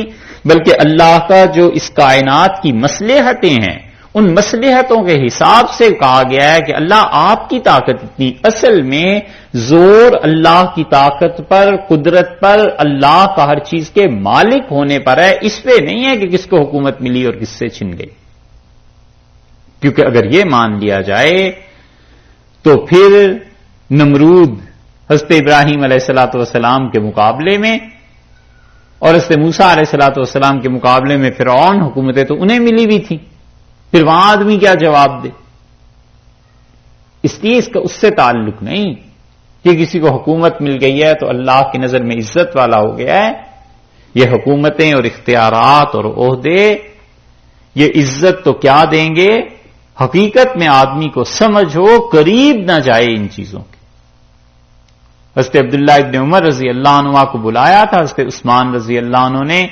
بلکہ اللہ کا جو اس کائنات کی مصلحتیں ہیں، ان مصلحتوں کے حساب سے کہا گیا ہے کہ اللہ آپ کی طاقت اتنی، اصل میں زور اللہ کی طاقت پر، قدرت پر، اللہ کا ہر چیز کے مالک ہونے پر ہے، اس پہ نہیں ہے کہ کس کو حکومت ملی اور کس سے چھن گئی۔ کیونکہ اگر یہ مان لیا جائے تو پھر نمرود حضرت ابراہیم علیہ الصلوۃ والسلام کے مقابلے میں اور حضرت موسیٰ علیہ الصلوۃ والسلام کے مقابلے میں فرعون حکومتیں تو انہیں ملی بھی تھیں، پھر وہاں آدمی کیا جواب دے؟ اس لیے اس کا اس سے تعلق نہیں کہ کسی کو حکومت مل گئی ہے تو اللہ کی نظر میں عزت والا ہو گیا ہے۔ یہ حکومتیں اور اختیارات اور عہدے یہ عزت تو کیا دیں گے؟ حقیقت میں آدمی کو سمجھ ہو، قریب نہ جائے ان چیزوں کے۔ حضرت عبداللہ ابن عمر رضی اللہ عنہ کو بلایا تھا حضرت عثمان رضی اللہ عنہ نے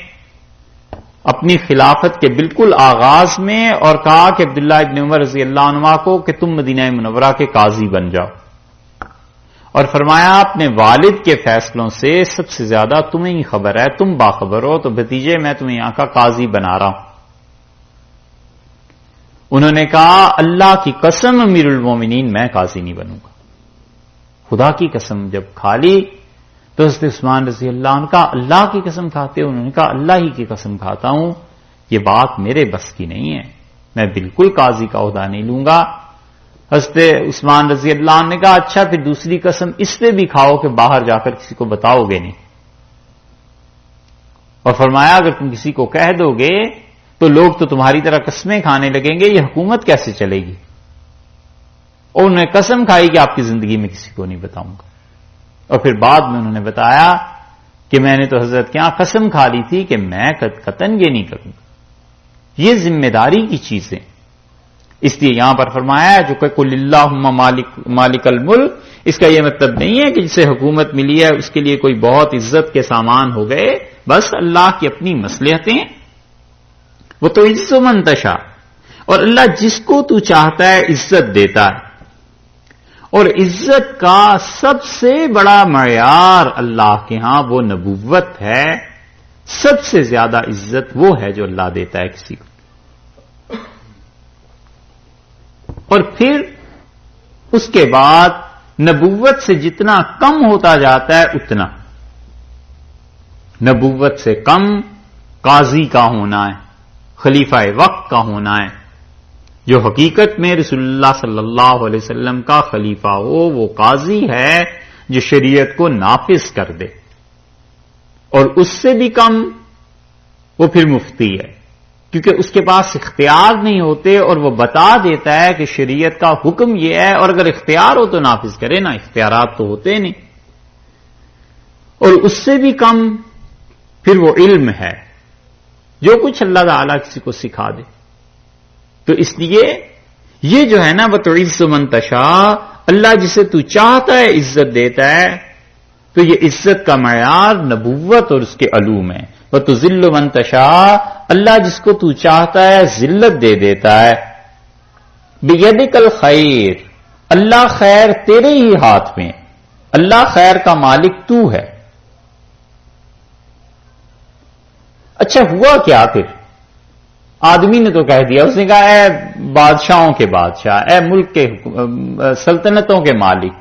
اپنی خلافت کے بالکل آغاز میں، اور کہا کہ عبداللہ ابن عمر رضی اللہ عنہ کو کہ تم مدینہ منورہ کے قاضی بن جاؤ، اور فرمایا اپنے والد کے فیصلوں سے سب سے زیادہ تمہیں ہی خبر ہے، تم باخبر ہو، تو بھتیجے میں تمہیں یہاں کا قاضی بنا رہا ہوں۔ انہوں نے کہا اللہ کی قسم امیر المومنین میں قاضی نہیں بنوں گا۔ خدا کی قسم جب کھا لی تو حضرت عثمان رضی اللہ عنہ کا اللہ کی قسم کھاتے ہو؟ انہوں نے کہا اللہ ہی کی قسم کھاتا ہوں، یہ بات میرے بس کی نہیں ہے، میں بالکل قاضی کا عہدہ نہیں لوں گا۔ حضرت عثمان رضی اللہ عنہ نے کہا اچھا پھر دوسری قسم اس پہ بھی کھاؤ کہ باہر جا کر کسی کو بتاؤ گے نہیں، اور فرمایا اگر تم کسی کو کہہ دو گے تو لوگ تو تمہاری طرح قسمیں کھانے لگیں گے، یہ حکومت کیسے چلے گی؟ اور انہوں نے قسم کھائی کہ آپ کی زندگی میں کسی کو نہیں بتاؤں گا۔ اور پھر بعد میں انہوں نے بتایا کہ میں نے تو حضرت کے یہاں قسم کھا لی تھی کہ میں قطعاً یہ نہیں کروں گا۔ یہ ذمہ داری کی چیزیں، اس لیے یہاں پر فرمایا ہے جو کہ قل اللہم مالک الملک، اس کا یہ مطلب نہیں ہے کہ جسے حکومت ملی ہے اس کے لیے کوئی بہت عزت کے سامان ہو گئے، بس اللہ کی اپنی مصلحتیں، وہ تو عز من تشاء، اور اللہ جس کو تو چاہتا ہے عزت دیتا ہے، اور عزت کا سب سے بڑا معیار اللہ کے ہاں وہ نبوت ہے۔ سب سے زیادہ عزت وہ ہے جو اللہ دیتا ہے کسی کو، اور پھر اس کے بعد نبوت سے جتنا کم ہوتا جاتا ہے اتنا، نبوت سے کم قاضی کا ہونا ہے، خلیفہ وقت کا ہونا ہے، جو حقیقت میں رسول اللہ صلی اللہ علیہ وسلم کا خلیفہ ہو وہ قاضی ہے جو شریعت کو نافذ کر دے، اور اس سے بھی کم وہ پھر مفتی ہے، کیونکہ اس کے پاس اختیار نہیں ہوتے اور وہ بتا دیتا ہے کہ شریعت کا حکم یہ ہے، اور اگر اختیار ہو تو نافذ کرے، نا اختیارات تو ہوتے نہیں، اور اس سے بھی کم پھر وہ علم ہے جو کچھ اللہ تعالیٰ کسی کو سکھا دے۔ تو اس لیے یہ جو ہے نا وَتُعِزُّ مَن تَشَاءُ، اللہ جسے تو چاہتا ہے عزت دیتا ہے، تو یہ عزت کا معیار نبوت اور اس کے علوم ہے۔ وَتُذِلُّ مَن تَشَاءُ، اللہ جس کو تو چاہتا ہے ذلت دے دیتا ہے۔ بِيَدِكَ الْخَيْرُ، اللہ خیر تیرے ہی ہاتھ میں، اللہ خیر کا مالک تو ہے۔ اچھا ہوا کیا پھر؟ آدمی نے تو کہہ دیا، اس نے کہا اے بادشاہوں کے بادشاہ، اے ملک کے سلطنتوں کے مالک،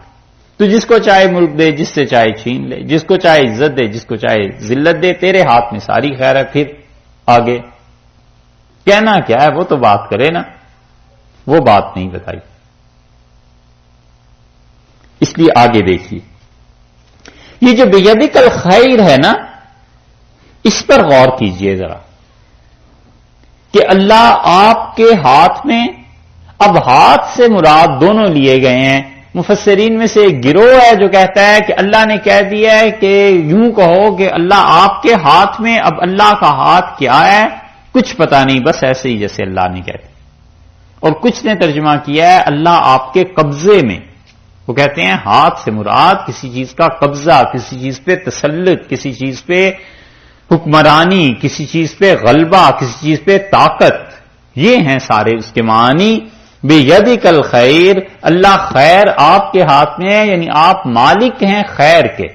تو جس کو چاہے ملک دے، جس سے چاہے چھین لے، جس کو چاہے عزت دے، جس کو چاہے ذلت دے، تیرے ہاتھ میں ساری خیر ہے۔ پھر آگے کہنا کیا ہے؟ وہ تو بات کرے نا، وہ بات نہیں بتائی۔ اس لیے آگے دیکھیے، یہ جو بیدک الخیر ہے نا، اس پر غور کیجئے ذرا کہ اللہ آپ کے ہاتھ میں، اب ہاتھ سے مراد دونوں لیے گئے ہیں. مفسرین میں سے ایک گروہ ہے جو کہتا ہے کہ اللہ نے کہہ دیا ہے کہ یوں کہو کہ اللہ آپ کے ہاتھ میں. اب اللہ کا ہاتھ کیا ہے کچھ پتا نہیں، بس ایسے ہی جیسے اللہ نے کہا. اور کچھ نے ترجمہ کیا ہے اللہ آپ کے قبضے میں. وہ کہتے ہیں ہاتھ سے مراد کسی چیز کا قبضہ، کسی چیز پہ تسلط، کسی چیز پہ حکمرانی، کسی چیز پہ غلبہ، کسی چیز پہ طاقت. یہ ہیں سارے اس کے معنی. بیدک الخیر، اللہ خیر آپ کے ہاتھ میں ہے، یعنی آپ مالک ہیں خیر کے.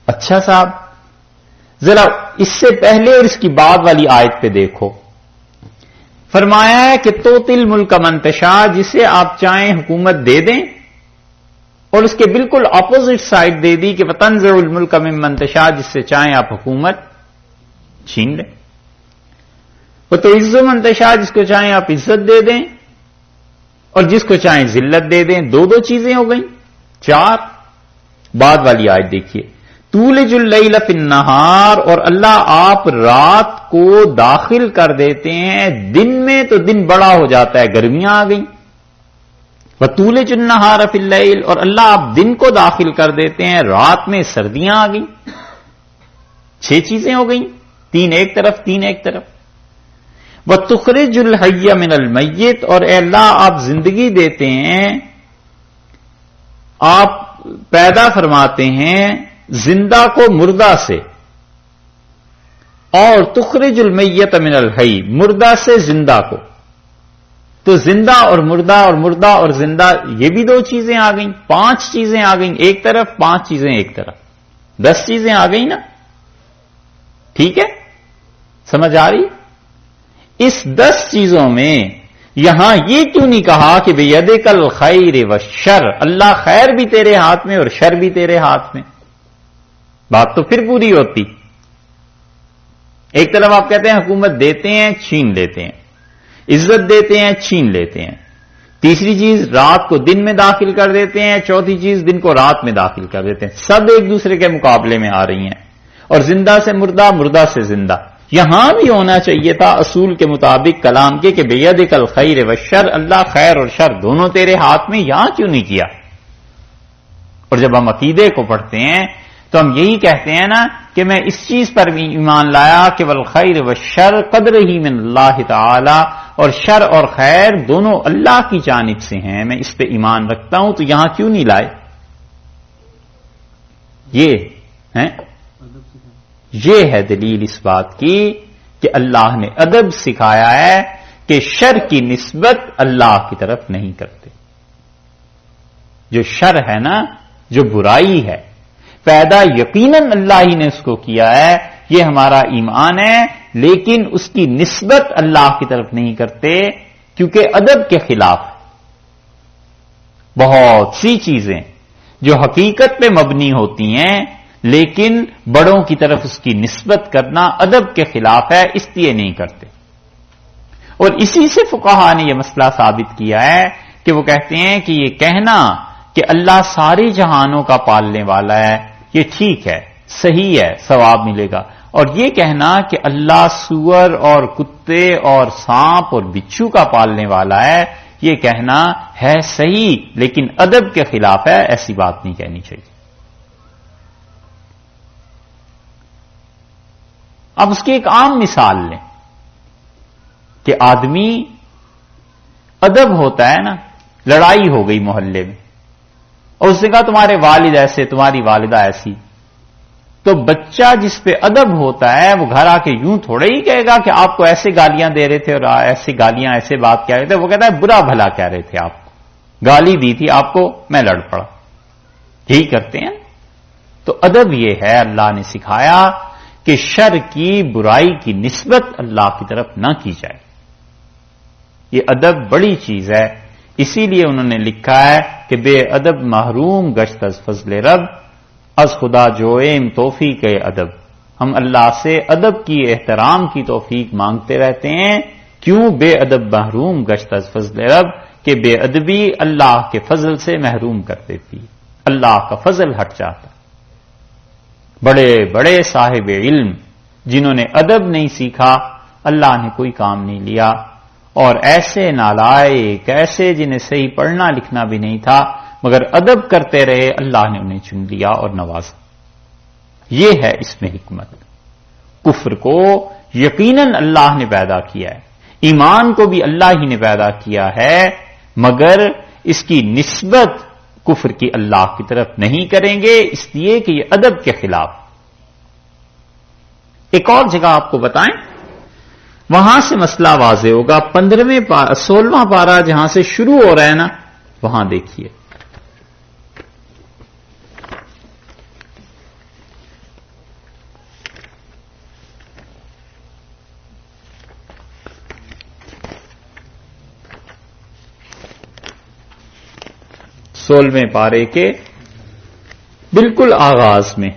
اچھا صاحب، ذرا اس سے پہلے اور اس کی بعد والی آیت پہ دیکھو. فرمایا ہے کہ توتی الملک من تشاء، جسے آپ چاہیں حکومت دے دیں، اور اس کے بالکل اپوزٹ سائڈ دے دی کہ وتنزع الملک ممن تشاء، جس سے چاہیں آپ حکومت چھین لیں. وتعز من تشاء، جس کو چاہیں آپ عزت دے دیں، اور جس کو چاہیں ذلت دے دیں. دو چیزیں ہو گئیں. 4. بعد والی آیت دیکھیے، تولج اللیل فی النہار، اور اللہ آپ رات کو داخل کر دیتے ہیں دن میں، تو دن بڑا ہو جاتا ہے، گرمیاں آ گئیں. وتولج النہار فی اللیل، اور اللہ آپ دن کو داخل کر دیتے ہیں رات میں، سردیاں آ گئیں. 6 چیزیں ہو گئیں، 3 ایک طرف 3 ایک طرف. وتخرج الحی من المیت، اور اے اللہ آپ زندگی دیتے ہیں، آپ پیدا فرماتے ہیں زندہ کو مردہ سے، اور تخرج المیت من الحی، مردہ سے زندہ کو. تو زندہ اور مردہ اور مردہ اور زندہ، یہ بھی 2 چیزیں آ گئیں. 5 چیزیں آ گئیں ایک طرف، 5 چیزیں ایک طرف، 10 چیزیں آ گئیں نا. ٹھیک ہے، سمجھ آ رہی؟ اس 10 چیزوں میں یہاں یہ کیوں نہیں کہا کہ بیدک الخیر والشر، اللہ خیر بھی تیرے ہاتھ میں اور شر بھی تیرے ہاتھ میں؟ بات تو پھر پوری ہوتی. ایک طرف آپ کہتے ہیں حکومت دیتے ہیں چھین لیتے ہیں، عزت دیتے ہیں چھین لیتے ہیں، تیسری چیز رات کو دن میں داخل کر دیتے ہیں، چوتھی چیز دن کو رات میں داخل کر دیتے ہیں. سب ایک دوسرے کے مقابلے میں آ رہی ہیں. اور زندہ سے مردہ، مردہ سے زندہ. یہاں بھی ہونا چاہیے تھا اصول کے مطابق کلام کے کہ بیدک الخیر والشر، اللہ خیر اور شر دونوں تیرے ہاتھ میں. یہاں کیوں نہیں کیا؟ اور جب ہم عقیدے کو پڑھتے ہیں تو ہم یہی کہتے ہیں نا کہ میں اس چیز پر بھی ایمان لایا کہ والخیر والشر قدر ہی من اللہ تعالی، اور شر اور خیر دونوں اللہ کی جانب سے ہیں، میں اس پہ ایمان رکھتا ہوں. تو یہاں کیوں نہیں لائے؟ یہ ہے دلیل اس بات کی کہ اللہ نے ادب سکھایا ہے کہ شر کی نسبت اللہ کی طرف نہیں کرتے. جو شر ہے نا، جو برائی ہے، پیدا یقیناً اللہ ہی نے اس کو کیا ہے، یہ ہمارا ایمان ہے، لیکن اس کی نسبت اللہ کی طرف نہیں کرتے، کیونکہ ادب کے خلاف بہت سی چیزیں جو حقیقت پہ مبنی ہوتی ہیں لیکن بڑوں کی طرف اس کی نسبت کرنا ادب کے خلاف ہے، اس لیے نہیں کرتے. اور اسی سے فقہا نے یہ مسئلہ ثابت کیا ہے کہ وہ کہتے ہیں کہ یہ کہنا کہ اللہ سارے جہانوں کا پالنے والا ہے، یہ ٹھیک ہے، صحیح ہے، ثواب ملے گا. اور یہ کہنا کہ اللہ سور اور کتے اور سانپ اور بچھو کا پالنے والا ہے، یہ کہنا ہے صحیح لیکن ادب کے خلاف ہے، ایسی بات نہیں کہنی چاہیے. اب اس کی ایک عام مثال لیں کہ آدمی، ادب ہوتا ہے نا، لڑائی ہو گئی محلے میں، اور اس نے کہا تمہارے والد ایسے، تمہاری والدہ ایسی. تو بچہ جس پہ ادب ہوتا ہے وہ گھر آ کے یوں تھوڑا ہی کہے گا کہ آپ کو ایسے گالیاں دے رہے تھے اور ایسی گالیاں ایسے بات کہہ رہے تھے. وہ کہتا ہے برا بھلا کہہ رہے تھے، آپ کو گالی دی تھی، آپ کو میں لڑ پڑا. یہی کرتے ہیں. تو ادب یہ ہے، اللہ نے سکھایا کہ شر کی، برائی کی نسبت اللہ کی طرف نہ کی جائے. یہ ادب بڑی چیز ہے. اسی لیے انہوں نے لکھا ہے کہ بے ادب محروم گشت از فضل رب، از خدا جوئم توفیق ادب. ہم اللہ سے ادب کی، احترام کی توفیق مانگتے رہتے ہیں. کیوں؟ بے ادب محروم گشت از فضل رب، کہ بے ادبی اللہ کے فضل سے محروم کر دیتی، اللہ کا فضل ہٹ جاتا. بڑے بڑے صاحب علم جنہوں نے ادب نہیں سیکھا، اللہ نے کوئی کام نہیں لیا، اور ایسے نالائق، ایسے جنہیں صحیح پڑھنا لکھنا بھی نہیں تھا مگر ادب کرتے رہے، اللہ نے انہیں چن لیا اور نوازا۔ یہ ہے اس میں حکمت۔ کفر کو یقیناً اللہ نے پیدا کیا ہے، ایمان کو بھی اللہ ہی نے پیدا کیا ہے، مگر اس کی نسبت کفر کی اللہ کی طرف نہیں کریں گے، اس لیے کہ یہ ادب کے خلاف۔ ایک اور جگہ آپ کو بتائیں، وہاں سے مسئلہ واضح ہوگا۔ 16واں پارہ جہاں سے شروع ہو رہا ہے نا، وہاں دیکھیے، سولہویں پارے کے بالکل آغاز میں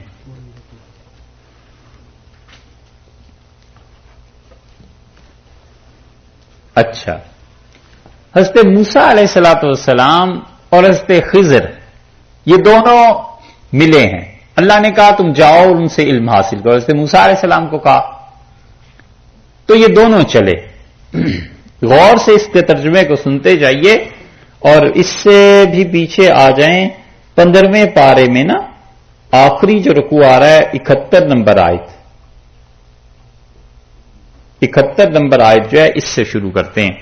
اچھا، حضرت موسیٰ علیہ الصلوۃ والسلام اور حضرت خضر یہ دونوں ملے ہیں۔ اللہ نے کہا تم جاؤ اور ان سے علم حاصل کرو، حضرت موسیٰ علیہ السلام کو کہا، تو یہ دونوں چلے۔ غور سے اس کے ترجمے کو سنتے جائیے اور اس سے بھی پیچھے آ جائیں 15ویں پارے میں نا، آخری جو رکوع آ رہا ہے 71 نمبر آیت، 71 نمبر آیت جو ہے اس سے شروع کرتے ہیں،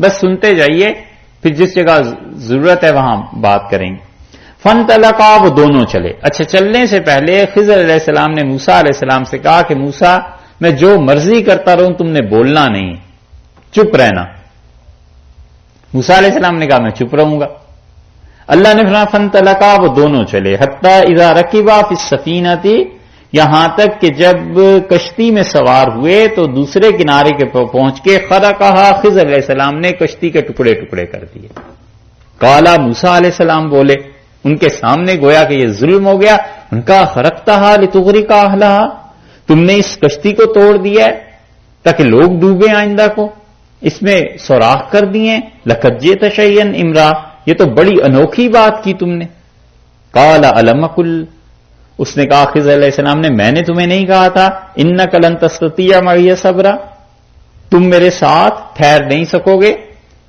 بس سنتے جائیے، پھر جس جگہ ضرورت ہے وہاں بات کریں گے۔ فانطلقا، وہ دونوں چلے۔ اچھا، چلنے سے پہلے خضر علیہ السلام نے موسیٰ علیہ السلام سے کہا کہ موسیٰ میں جو مرضی کرتا رہوں تم نے بولنا نہیں، چپ رہنا۔ موسیٰ علیہ السلام نے کہا میں چپ رہوں گا۔ اللہ نے فرمایا فانطلقا، وہ دونوں چلے، حتی اذا رکبا فی السفینۃ، یہاں تک کہ جب کشتی میں سوار ہوئے تو دوسرے کنارے کے پہنچ کے خرقہا، خضر علیہ السلام نے کشتی کے ٹکڑے ٹکڑے کر دیے۔ قالا، موسیٰ علیہ السلام بولے ان کے سامنے، گویا کہ یہ ظلم ہو گیا، ان کا خرقتہا لتغرق اہلہا، تم نے اس کشتی کو توڑ دیا ہے تاکہ لوگ ڈوبے آئندہ کو، اس میں سوراخ کر دیے، لقد جئت شیئا امرا، یہ تو بڑی انوکھی بات کی تم نے۔ قال الم اقل، اس نے کہا خضر علیہ السلام نے، میں نے تمہیں نہیں کہا تھا انک لن تستطیع معی صبرا، تم میرے ساتھ ٹھہر نہیں سکو گے۔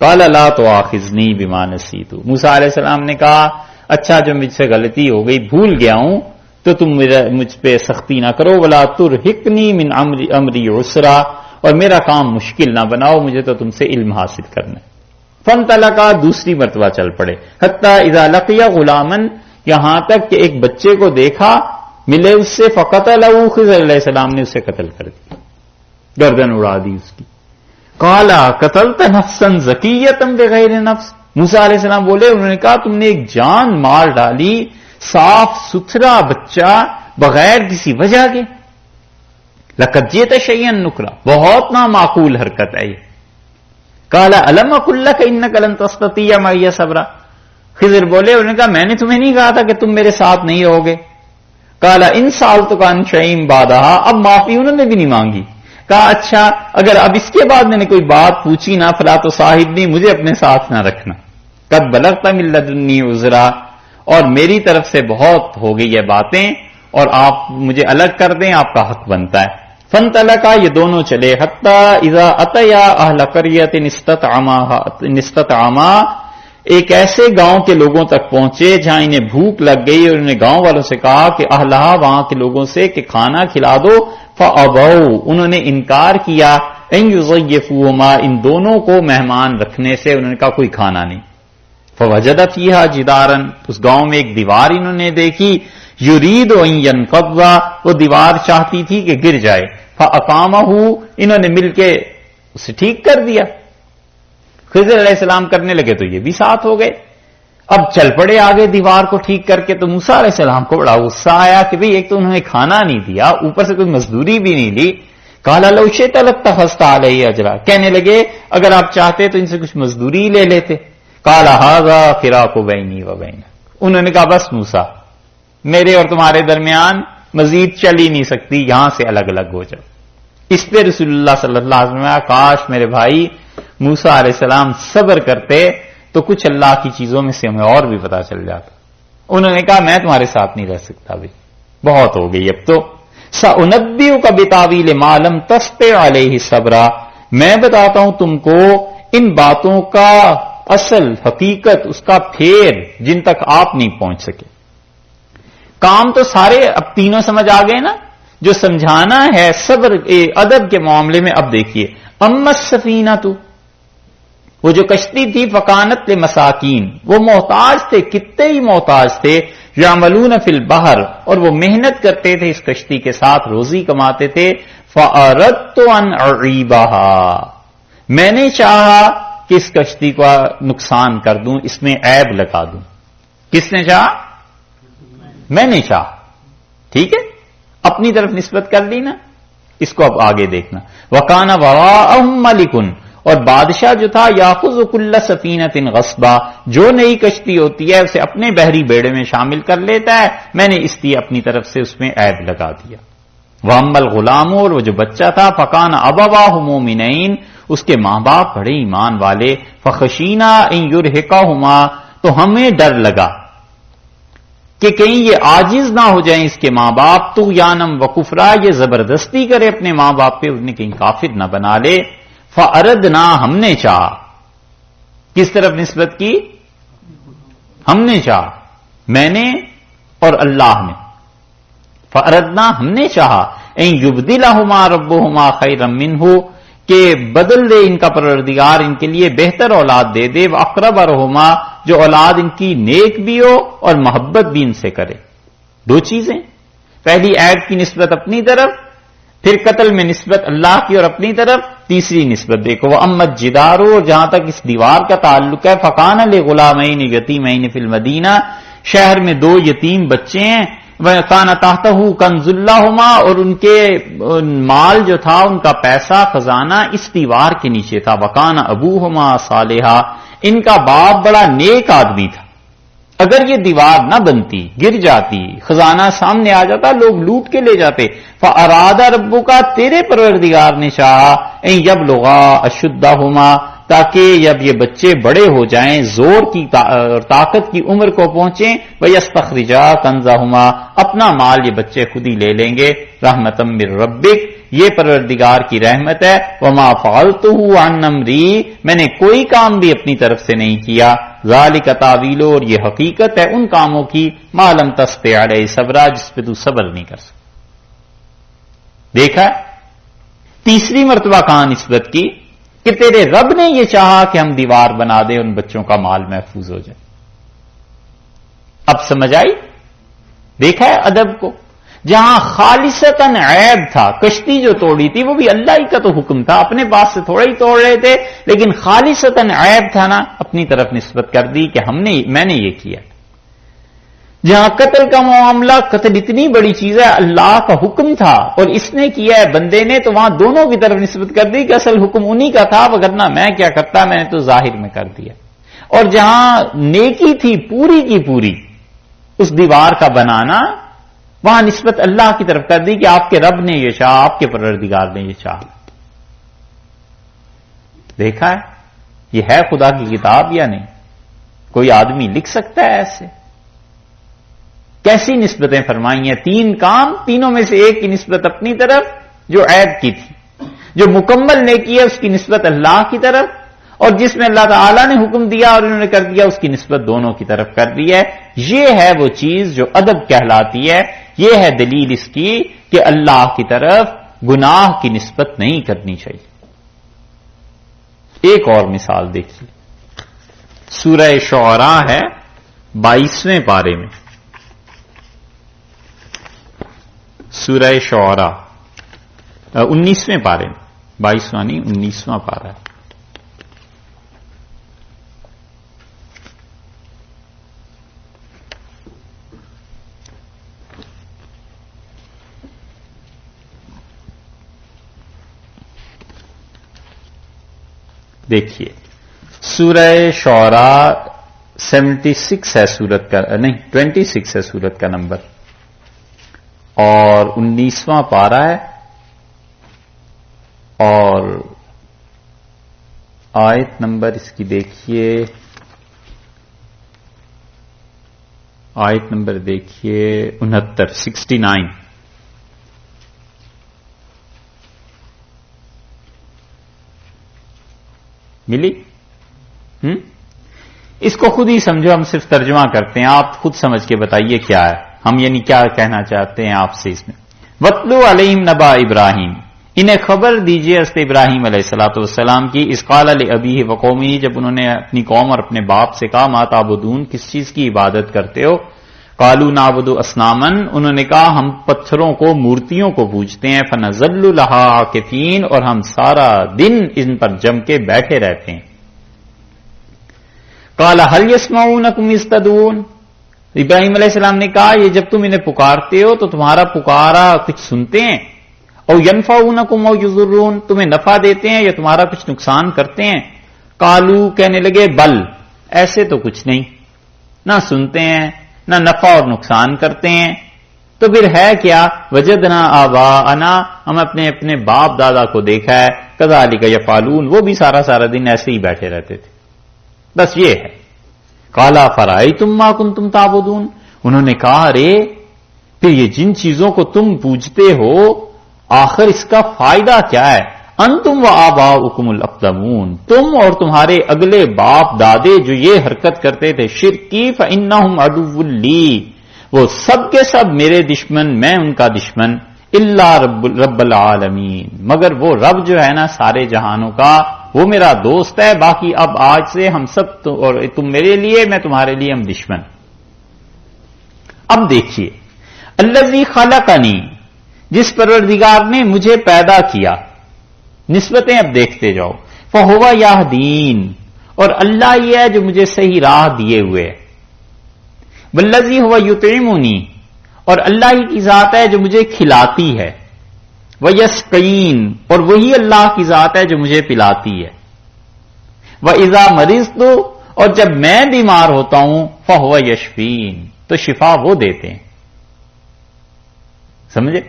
قال لا تؤاخذنی بما نسیت، موسیٰ علیہ السلام نے کہا اچھا جو مجھ سے غلطی ہو گئی، بھول گیا ہوں، تو تم مجھ پہ سختی نہ کرو، ولا ترہقنی من امری عسرا، اور میرا کام مشکل نہ بناؤ، مجھے تو تم سے علم حاصل کرنا ہے۔ فانطلقا، دوسری مرتبہ چل پڑے، حتی اذا لقی غلاما، یہاں تک کہ ایک بچے کو دیکھا، ملے اس سے، فقتلہ، خضر علیہ السلام نے اسے قتل کر دیا، گردن اڑا دی اس کی۔ قال قتلت نفسا زکیۃ بغیر نفس، موسیٰ علیہ السلام بولے، انہوں نے کہا تم نے ایک جان مار ڈالی، صاف ستھرا بچہ، بغیر کسی وجہ کے۔ لقد جئت شیئا نکرا، بہت نامعقول حرکت ہے یہ۔ قال الم اقل لک انک لن تستطیع معی صبرا، خضر بولے، انہوں نے کہا میں نے تمہیں نہیں کہا تھا کہ تم میرے ساتھ نہیں رہو گے۔ قال ان سألتک عن شیء بعدہا، اب معافی انہوں نے بھی نہیں مانگی، کہا اچھا اگر اب اس کے بعد میں نے کوئی بات پوچھی نہ فلا تو صاحبنی، مجھے اپنے ساتھ نہ رکھنا، قد بلغت من لدنی عذرا، اور میری طرف سے بہت ہو گئی یہ باتیں، اور آپ مجھے الگ کر دیں، آپ کا حق بنتا ہے۔ فانطلقا، یہ دونوں چلے، حتی اذا اتیا اہل قریۃ استطعما، ایک ایسے گاؤں کے لوگوں تک پہنچے جہاں انہیں بھوک لگ گئی، اور انہوں نے گاؤں والوں سے کہا کہ اہلہا، وہاں کے لوگوں سے کہ کھانا کھلا دو، فابوا، انہوں نے انکار کیا، ان یضیفوہما، ان دونوں کو مہمان رکھنے سے، انہوں نے کہا کوئی کھانا نہیں۔ فوجد فیہا جدارا، اس گاؤں میں ایک دیوار انہوں نے دیکھی، یرید ان ینقض، وہ دیوار چاہتی تھی کہ گر جائے، فاقامہ، انہوں نے مل کے اسے ٹھیک کر دیا۔ خضر علیہ السلام کرنے لگے تو یہ بھی ساتھ ہو گئے، اب چل پڑے آگے دیوار کو ٹھیک کر کے۔ تو موسیٰ علیہ السلام کو بڑا غصہ آیا کہ بھئی ایک تو انہوں نے کھانا نہیں دیا، اوپر سے کوئی مزدوری بھی نہیں لی۔ قال لو شئت لاتخذت علیہ اجرا، کہنے لگے اگر آپ چاہتے تو ان سے کچھ مزدوری لے لیتے۔ قال ھذا فراق بینی و بینک، انہوں نے کہا بس موسیٰ، میرے اور تمہارے درمیان مزید چل ہی نہیں سکتی، یہاں سے الگ الگ ہو جاؤ۔ اس پہ رسول اللہ صلی اللہ علیہ وسلم، کاش میرے بھائی موسیٰ علیہ السلام صبر کرتے تو کچھ اللہ کی چیزوں میں سے ہمیں اور بھی پتا چل جاتا۔ انہوں نے کہا میں تمہارے ساتھ نہیں رہ سکتا بھائی، بہت ہو گئی اب تو. سأنبئک بتاویل ما لم تستطع علیہ صبرا، میں بتاتا ہوں تم کو ان باتوں کا اصل حقیقت، اس کا پھیر جن تک آپ نہیں پہنچ سکے. کام تو سارے اب تینوں سمجھ آ گئے نا. جو سمجھانا ہے صبر ادب کے معاملے میں. اب دیکھیے اما السفینہ، تو وہ جو کشتی تھی فکانت لمساکین، وہ محتاج تھے، کتنے ہی محتاج تھے. یعملون فی البحر، اور وہ محنت کرتے تھے اس کشتی کے ساتھ، روزی کماتے تھے. فاردت ان اعیبها، میں نے چاہا کہ اس کشتی کا نقصان کر دوں، اس میں عیب لگا دوں. کس نے چاہا؟ میں نے چاہا. ٹھیک ہے، اپنی طرف نسبت کر لی نا. اس کو اب آگے دیکھنا. وَكَانَ وَرَاءَهُم مَلِكٌ، اور بادشاہ جو تھا یاخذ کل سفینۃ غصبا، جو نئی کشتی ہوتی ہے اسے اپنے بحری بیڑے میں شامل کر لیتا ہے. میں نے اس لیے اپنی طرف سے اس میں عیب لگا دیا. وَأَمَّا الْغُلَامُ، اور وہ جو بچہ تھا فَكَانَ أَبَوَاهُ مُؤْمِنَيْنِ، اس کے ماں باپ بڑے ایمان والے. فَخَشِينَا أَن يُرْهِقَهُمَا، تو ہمیں ڈر لگا کہ کہیں یہ عاجز نہ ہو جائیں اس کے ماں باپ. طغیانم وکفرا، یہ زبردستی کرے اپنے ماں باپ پہ، انہیں کہیں کافر نہ بنا لے. فَأَرَدْنَا، ہم نے چاہا. کس طرف نسبت کی؟ ہم نے چاہا، میں نے اور اللہ نے. فَأَرَدْنَا، ہم نے چاہا. اَن يُبْدِلَهُمَا رَبُّهُمَا خَيْرًا مِّنْهُ، کہ بدل دے ان کا پروردگار ان کے لیے بہتر اولاد دے دے. وَأَقْرَبَ رَحُمَا، جو اولاد ان کی نیک بھی ہو اور محبت بھی ان سے کرے. دو چیزیں، پہلی عیب کی نسبت اپنی طرف، پھر قتل میں نسبت اللہ کی اور اپنی طرف. تیسری نسبت دیکھو، وَأَمَّا الْجِدَارُ، جہاں تک اس دیوار کا تعلق ہے. فَكَانَ لِغُلَامَيْنِ يَتِيمَيْنِ فِي الْمَدِينَةِ، شہر میں دو یتیم بچے ہیں. وَكَانَ تَحْتَهُ كَنْزٌ لَهُمَا، اور ان کے مال جو تھا، ان کا پیسہ خزانہ اس دیوار کے نیچے تھا. وَكَانَ أَبُوهُمَا صَالِحًا، ان کا باپ بڑا نیک آدمی تھا. اگر یہ دیوار نہ بنتی، گر جاتی، خزانہ سامنے آ جاتا، لوگ لوٹ کے لے جاتے. فَأَرَادَ رَبُّكَ، تیرے پروردگار نے چاہا. اَن يَبْلُغَا أَشُدَّهُمَا، تاکہ جب یہ بچے بڑے ہو جائیں، زور کی اور طاقت کی عمر کو پہنچیں. وَيَسْتَخْرِجَا كَنْزَهُمَا، اپنا مال یہ بچے خود ہی لے لیں گے. رحمتًا مِّن رَبِّكَ، یہ پروردگار کی رحمت ہے. وَمَا فَعَلْتُهُ عَنْ أَمْرِي، میں نے کوئی کام بھی اپنی طرف سے نہیں کیا. ذَلِكَ تَأْوِيلُ، اور یہ حقیقت ہے ان کاموں کی. مَا لَمْ تَسْطِع عَلَيْهِ صَبْرًا، جس پہ تو صبر نہیں کر سکتا. دیکھا تیسری مرتبہ کہاں نسبت کی کہ تیرے رب نے یہ چاہا کہ ہم دیوار بنا دیں، ان بچوں کا مال محفوظ ہو جائے. اب سمجھ آئی؟ دیکھا ہے ادب کو. جہاں خالصتاً عیب تھا، کشتی جو توڑی تھی وہ بھی اللہ ہی کا تو حکم تھا، اپنے پاس سے تھوڑا ہی توڑ رہے تھے، لیکن خالصتاً عیب تھا نا، اپنی طرف نسبت کر دی کہ میں نے یہ کیا. جہاں قتل کا معاملہ، قتل اتنی بڑی چیز ہے، اللہ کا حکم تھا اور اس نے کیا ہے بندے نے، تو وہاں دونوں کی طرف نسبت کر دی کہ اصل حکم انہی کا تھا، وگرنہ میں کیا کرتا، میں نے تو ظاہر میں کر دیا. اور جہاں نیکی تھی پوری کی پوری اس دیوار کا بنانا، وہاں نسبت اللہ کی طرف کر دی کہ آپ کے رب نے یہ چاہا، آپ کے پروردگار نے یہ چاہا. دیکھا ہے یہ ہے خدا کی کتاب یا نہیں؟ کوئی آدمی لکھ سکتا ہے ایسے؟ کیسی نسبتیں فرمائی ہیں. تین کام، تینوں میں سے ایک کی نسبت اپنی طرف جو عیب کی تھی، جو مکمل نیکی ہے اس کی نسبت اللہ کی طرف، اور جس میں اللہ تعالیٰ نے حکم دیا اور انہوں نے کر دیا اس کی نسبت دونوں کی طرف کر دی ہے. یہ ہے وہ چیز جو ادب کہلاتی ہے. یہ ہے دلیل اس کی کہ اللہ کی طرف گناہ کی نسبت نہیں کرنی چاہیے. ایک اور مثال دیکھیے، سورہ شعراء ہے 22ویں پارے میں. سورہ شعراء 19ویں پارے میں، 22واں نہیں 19واں پارہ ہے. دیکھیے سورہ شعراء 76 ہے سورت کا، نہیں 26 ہے سورت کا نمبر، اور 19واں پارہ ہے، اور آیت نمبر اس کی دیکھیے آیت نمبر دیکھیے 69 ملی؟ اس کو خود ہی سمجھو، ہم صرف ترجمہ کرتے ہیں، آپ خود سمجھ کے بتائیے کیا ہے، ہم یعنی کیا کہنا چاہتے ہیں آپ سے اس میں۔ وَاتْلُ عَلَيْهِمْ نَبَأَ إِبْرَاهِيمَ، انہیں خبر دیجئے حضرت ابراہیم علیہ الصلوۃ والسلام کی، اذ قال لأبیہ وقومہ، جب انہوں نے اپنی قوم اور اپنے باپ سے کہا ما تعبدون، کس چیز کی عبادت کرتے ہو؟ قالوا نعبد اصناما، انہوں نے کہا ہم پتھروں کو، مورتیوں کو پوجتے ہیں، فنظل لها عاکفین، اور ہم سارا دن ان پر جم کے بیٹھے رہتے ہیں۔ قال هل يسمعونكم اذ تدعون، ابراہیم علیہ السلام نے کہا یہ جب تم انہیں پکارتے ہو تو تمہارا پکارا کچھ سنتے ہیں؟ او ينفعونكم او يضرون، تمہیں نفع دیتے ہیں یا تمہارا کچھ نقصان کرتے ہیں؟ قالوا، کہنے لگے بل، ایسے تو کچھ نہیں، نہ سنتے ہیں نہ نفع اور نقصان کرتے ہیں، تو پھر ہے کیا؟ وجدنا آباءنا، ہم اپنے باپ دادا کو دیکھا ہے، کذالک یفعلون، وہ بھی سارا دن ایسے ہی بیٹھے رہتے تھے، بس یہ ہے۔ قال افرأیتم ما کنتم تعبدون، انہوں نے کہا ارے پھر یہ جن چیزوں کو تم پوجتے ہو آخر اس کا فائدہ کیا ہے؟ انتم و آباؤکم الاقدمون، تم اور تمہارے اگلے باپ دادے جو یہ حرکت کرتے تھے شرک کی، فإنہم عدو لی، وہ سب کے سب میرے دشمن، میں ان کا دشمن، الا رب العالمین، مگر وہ رب جو ہے نا سارے جہانوں کا، وہ میرا دوست ہے، باقی اب آج سے ہم سب اور تم میرے لیے میں تمہارے لیے ہم دشمن۔ اب دیکھیے الذی خلقنی، جس پروردگار نے مجھے پیدا کیا، نسبتیں اب دیکھتے جاؤ، فہو یہدین، اور اللہ یہ ہے جو مجھے صحیح راہ دیے ہوئے، والذی ہوا یطعمنی، اور اللہ ہی کی ذات ہے جو مجھے کھلاتی ہے، ویسقین، اور وہی اللہ کی ذات ہے جو مجھے پلاتی ہے، وَإِذَا مَرِضْتُ، اور جب میں بیمار ہوتا ہوں، فَهُوَ يَشْفِينِ، تو شفا وہ دیتے ہیں، سمجھے؟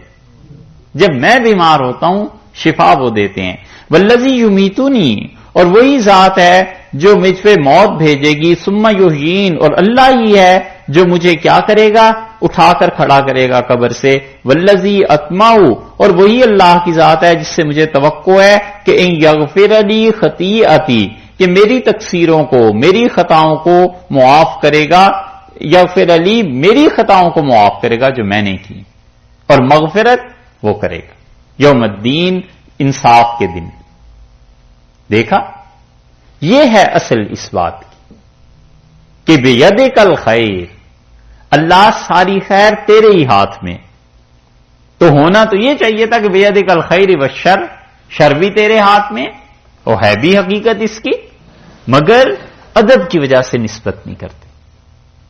جب میں بیمار ہوتا ہوں شفا وہ دیتے ہیں، وَالَّذِي يُمِيتُنِي، اور وہی ذات ہے جو مجھ پہ موت بھیجے گی، ثُمَّ يُحْيِينِ، اور اللہ ہی ہے جو مجھے کیا کرے گا؟ اٹھا کر کھڑا کرے گا قبر سے، وَالَّذِي أَطْمَعُ، اور وہی اللہ کی ذات ہے جس سے مجھے توقع ہے کہ إِن يَغْفِرَ لِي خَطِيئَتِي، کہ میری تقصیروں کو، میری خطاؤں کو معاف کرے گا، یغفر لی، میری خطاؤں کو معاف کرے گا جو میں نے کی، اور مغفرت وہ کرے گا یوم الدین، انصاف کے دن۔ دیکھا، یہ ہے اصل اس بات کی کہ بیدک الخیر، اللہ ساری خیر تیرے ہی ہاتھ میں، تو ہونا تو یہ چاہیے تھا کہ بیدک الخیر والشر، شر بھی تیرے ہاتھ میں، وہ ہے بھی حقیقت اس کی، مگر ادب کی وجہ سے نسبت نہیں کرتے،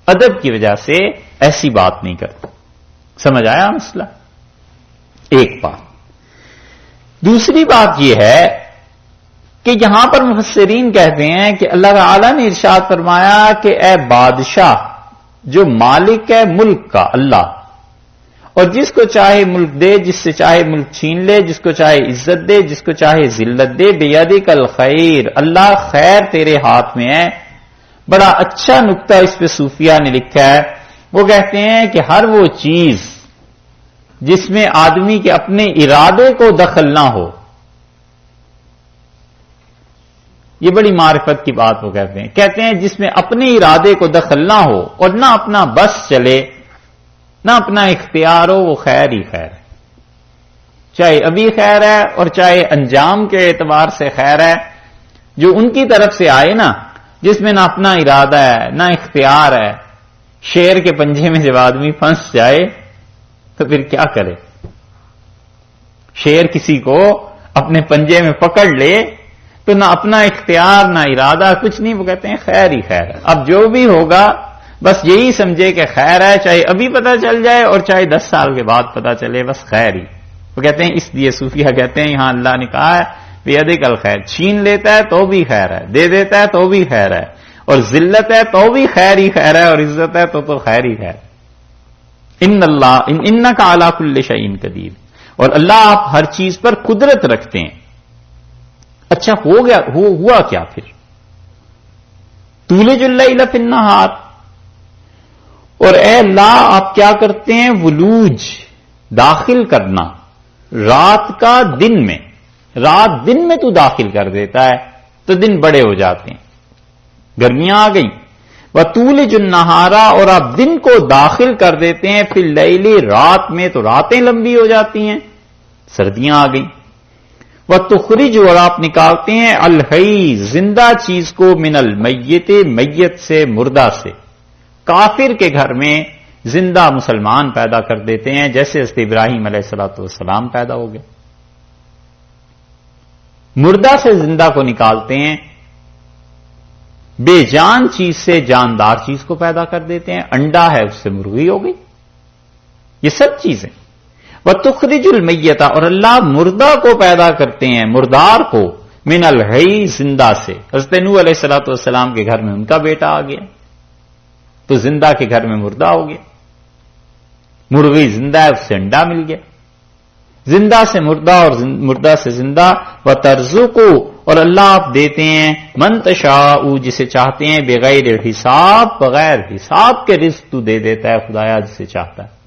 ادب کی وجہ سے ایسی بات نہیں کرتے۔ سمجھ آیا مسئلہ؟ ایک بات۔ دوسری بات یہ ہے کہ یہاں پر مفسرین کہتے ہیں کہ اللہ تعالی نے ارشاد فرمایا کہ اے بادشاہ جو مالک ہے ملک کا، اللہ، اور جس کو چاہے ملک دے، جس سے چاہے ملک چھین لے، جس کو چاہے عزت دے، جس کو چاہے ذلت دے، بیدک الخیر، اللہ خیر تیرے ہاتھ میں ہے۔ بڑا اچھا نقطہ اس پہ صوفیہ نے لکھا ہے، وہ کہتے ہیں کہ ہر وہ چیز جس میں آدمی کے اپنے ارادے کو دخل نہ ہو، یہ بڑی معرفت کی بات وہ کہتے ہیں جس میں اپنے ارادے کو دخل نہ ہو اور نہ اپنا بس چلے، نہ اپنا اختیار ہو، وہ خیر ہی خیر ہے، چاہے ابھی خیر ہے اور چاہے انجام کے اعتبار سے خیر ہے، جو ان کی طرف سے آئے نا، جس میں نہ اپنا ارادہ ہے نہ اختیار ہے، شیر کے پنجے میں جب آدمی پھنس جائے تو پھر کیا کرے؟ شیر کسی کو اپنے پنجے میں پکڑ لے تو نہ اپنا اختیار نہ ارادہ، کچھ نہیں، وہ کہتے ہیں خیر ہی خیر ہے، اب جو بھی ہوگا بس یہی سمجھے کہ خیر ہے، چاہے ابھی پتہ چل جائے اور چاہے 10 سال کے بعد پتہ چلے، بس خیر ہی۔ وہ کہتے ہیں، اس لیے صوفیہ کہتے ہیں یہاں اللہ نے کہا ہے بیدک الخیر، چھین لیتا ہے تو بھی خیر ہے، دے دیتا ہے تو بھی خیر ہے، اور ذلت ہے تو بھی خیر ہی خیر ہے، اور عزت ہے تو خیر ہی خیر۔ انک علی کل شیء قدیر، اور اللہ آپ ہر چیز پر قدرت رکھتے ہیں۔ اچھا ہوا کیا پھر؟ تولج اللیل فی النہار، اور اے اللہ آپ کیا کرتے ہیں؟ ولوج، داخل کرنا رات کا دن میں، رات دن میں تو داخل کر دیتا ہے تو دن بڑے ہو جاتے ہیں، گرمیاں آ گئیں۔ وَتُولِجُ النَّهَارَ، اور آپ دن کو داخل کر دیتے ہیں فِي اللَّيْلِ، رات میں تو راتیں لمبی ہو جاتی ہیں، سردیاں آ گئیں۔ وَتُخْرِجُ، اور آپ نکالتے ہیں الحی، زندہ چیز کو، من المیت، میت سے، مردہ سے۔ کافر کے گھر میں زندہ مسلمان پیدا کر دیتے ہیں، جیسے حضرت ابراہیم علیہ السلام پیدا ہو گئے۔ مردہ سے زندہ کو نکالتے ہیں، بے جان چیز سے جاندار چیز کو پیدا کر دیتے ہیں، انڈا ہے اس سے مرغی ہو گئی، یہ سب چیزیں۔ وَتُخْرِجُ الْمَيَّتَ، اور اللہ مردہ کو پیدا کرتے ہیں، مردار کو، من الحی، زندہ سے۔ حضرت نوح علیہ السلام کے گھر میں ان کا بیٹا آ گیا تو زندہ کے گھر میں مردہ ہو گیا، مرغی زندہ ہے اس سے انڈا مل گیا، زندہ سے مردہ اور مردہ سے زندہ۔ وَتَرْزُقُ، اور اللہ آپ دیتے ہیں، مَن تَشَاءُ، جسے چاہتے ہیں، بغیر حساب، بغیر حساب کے رزق تو دے دیتا ہے خدایا جسے چاہتا ہے۔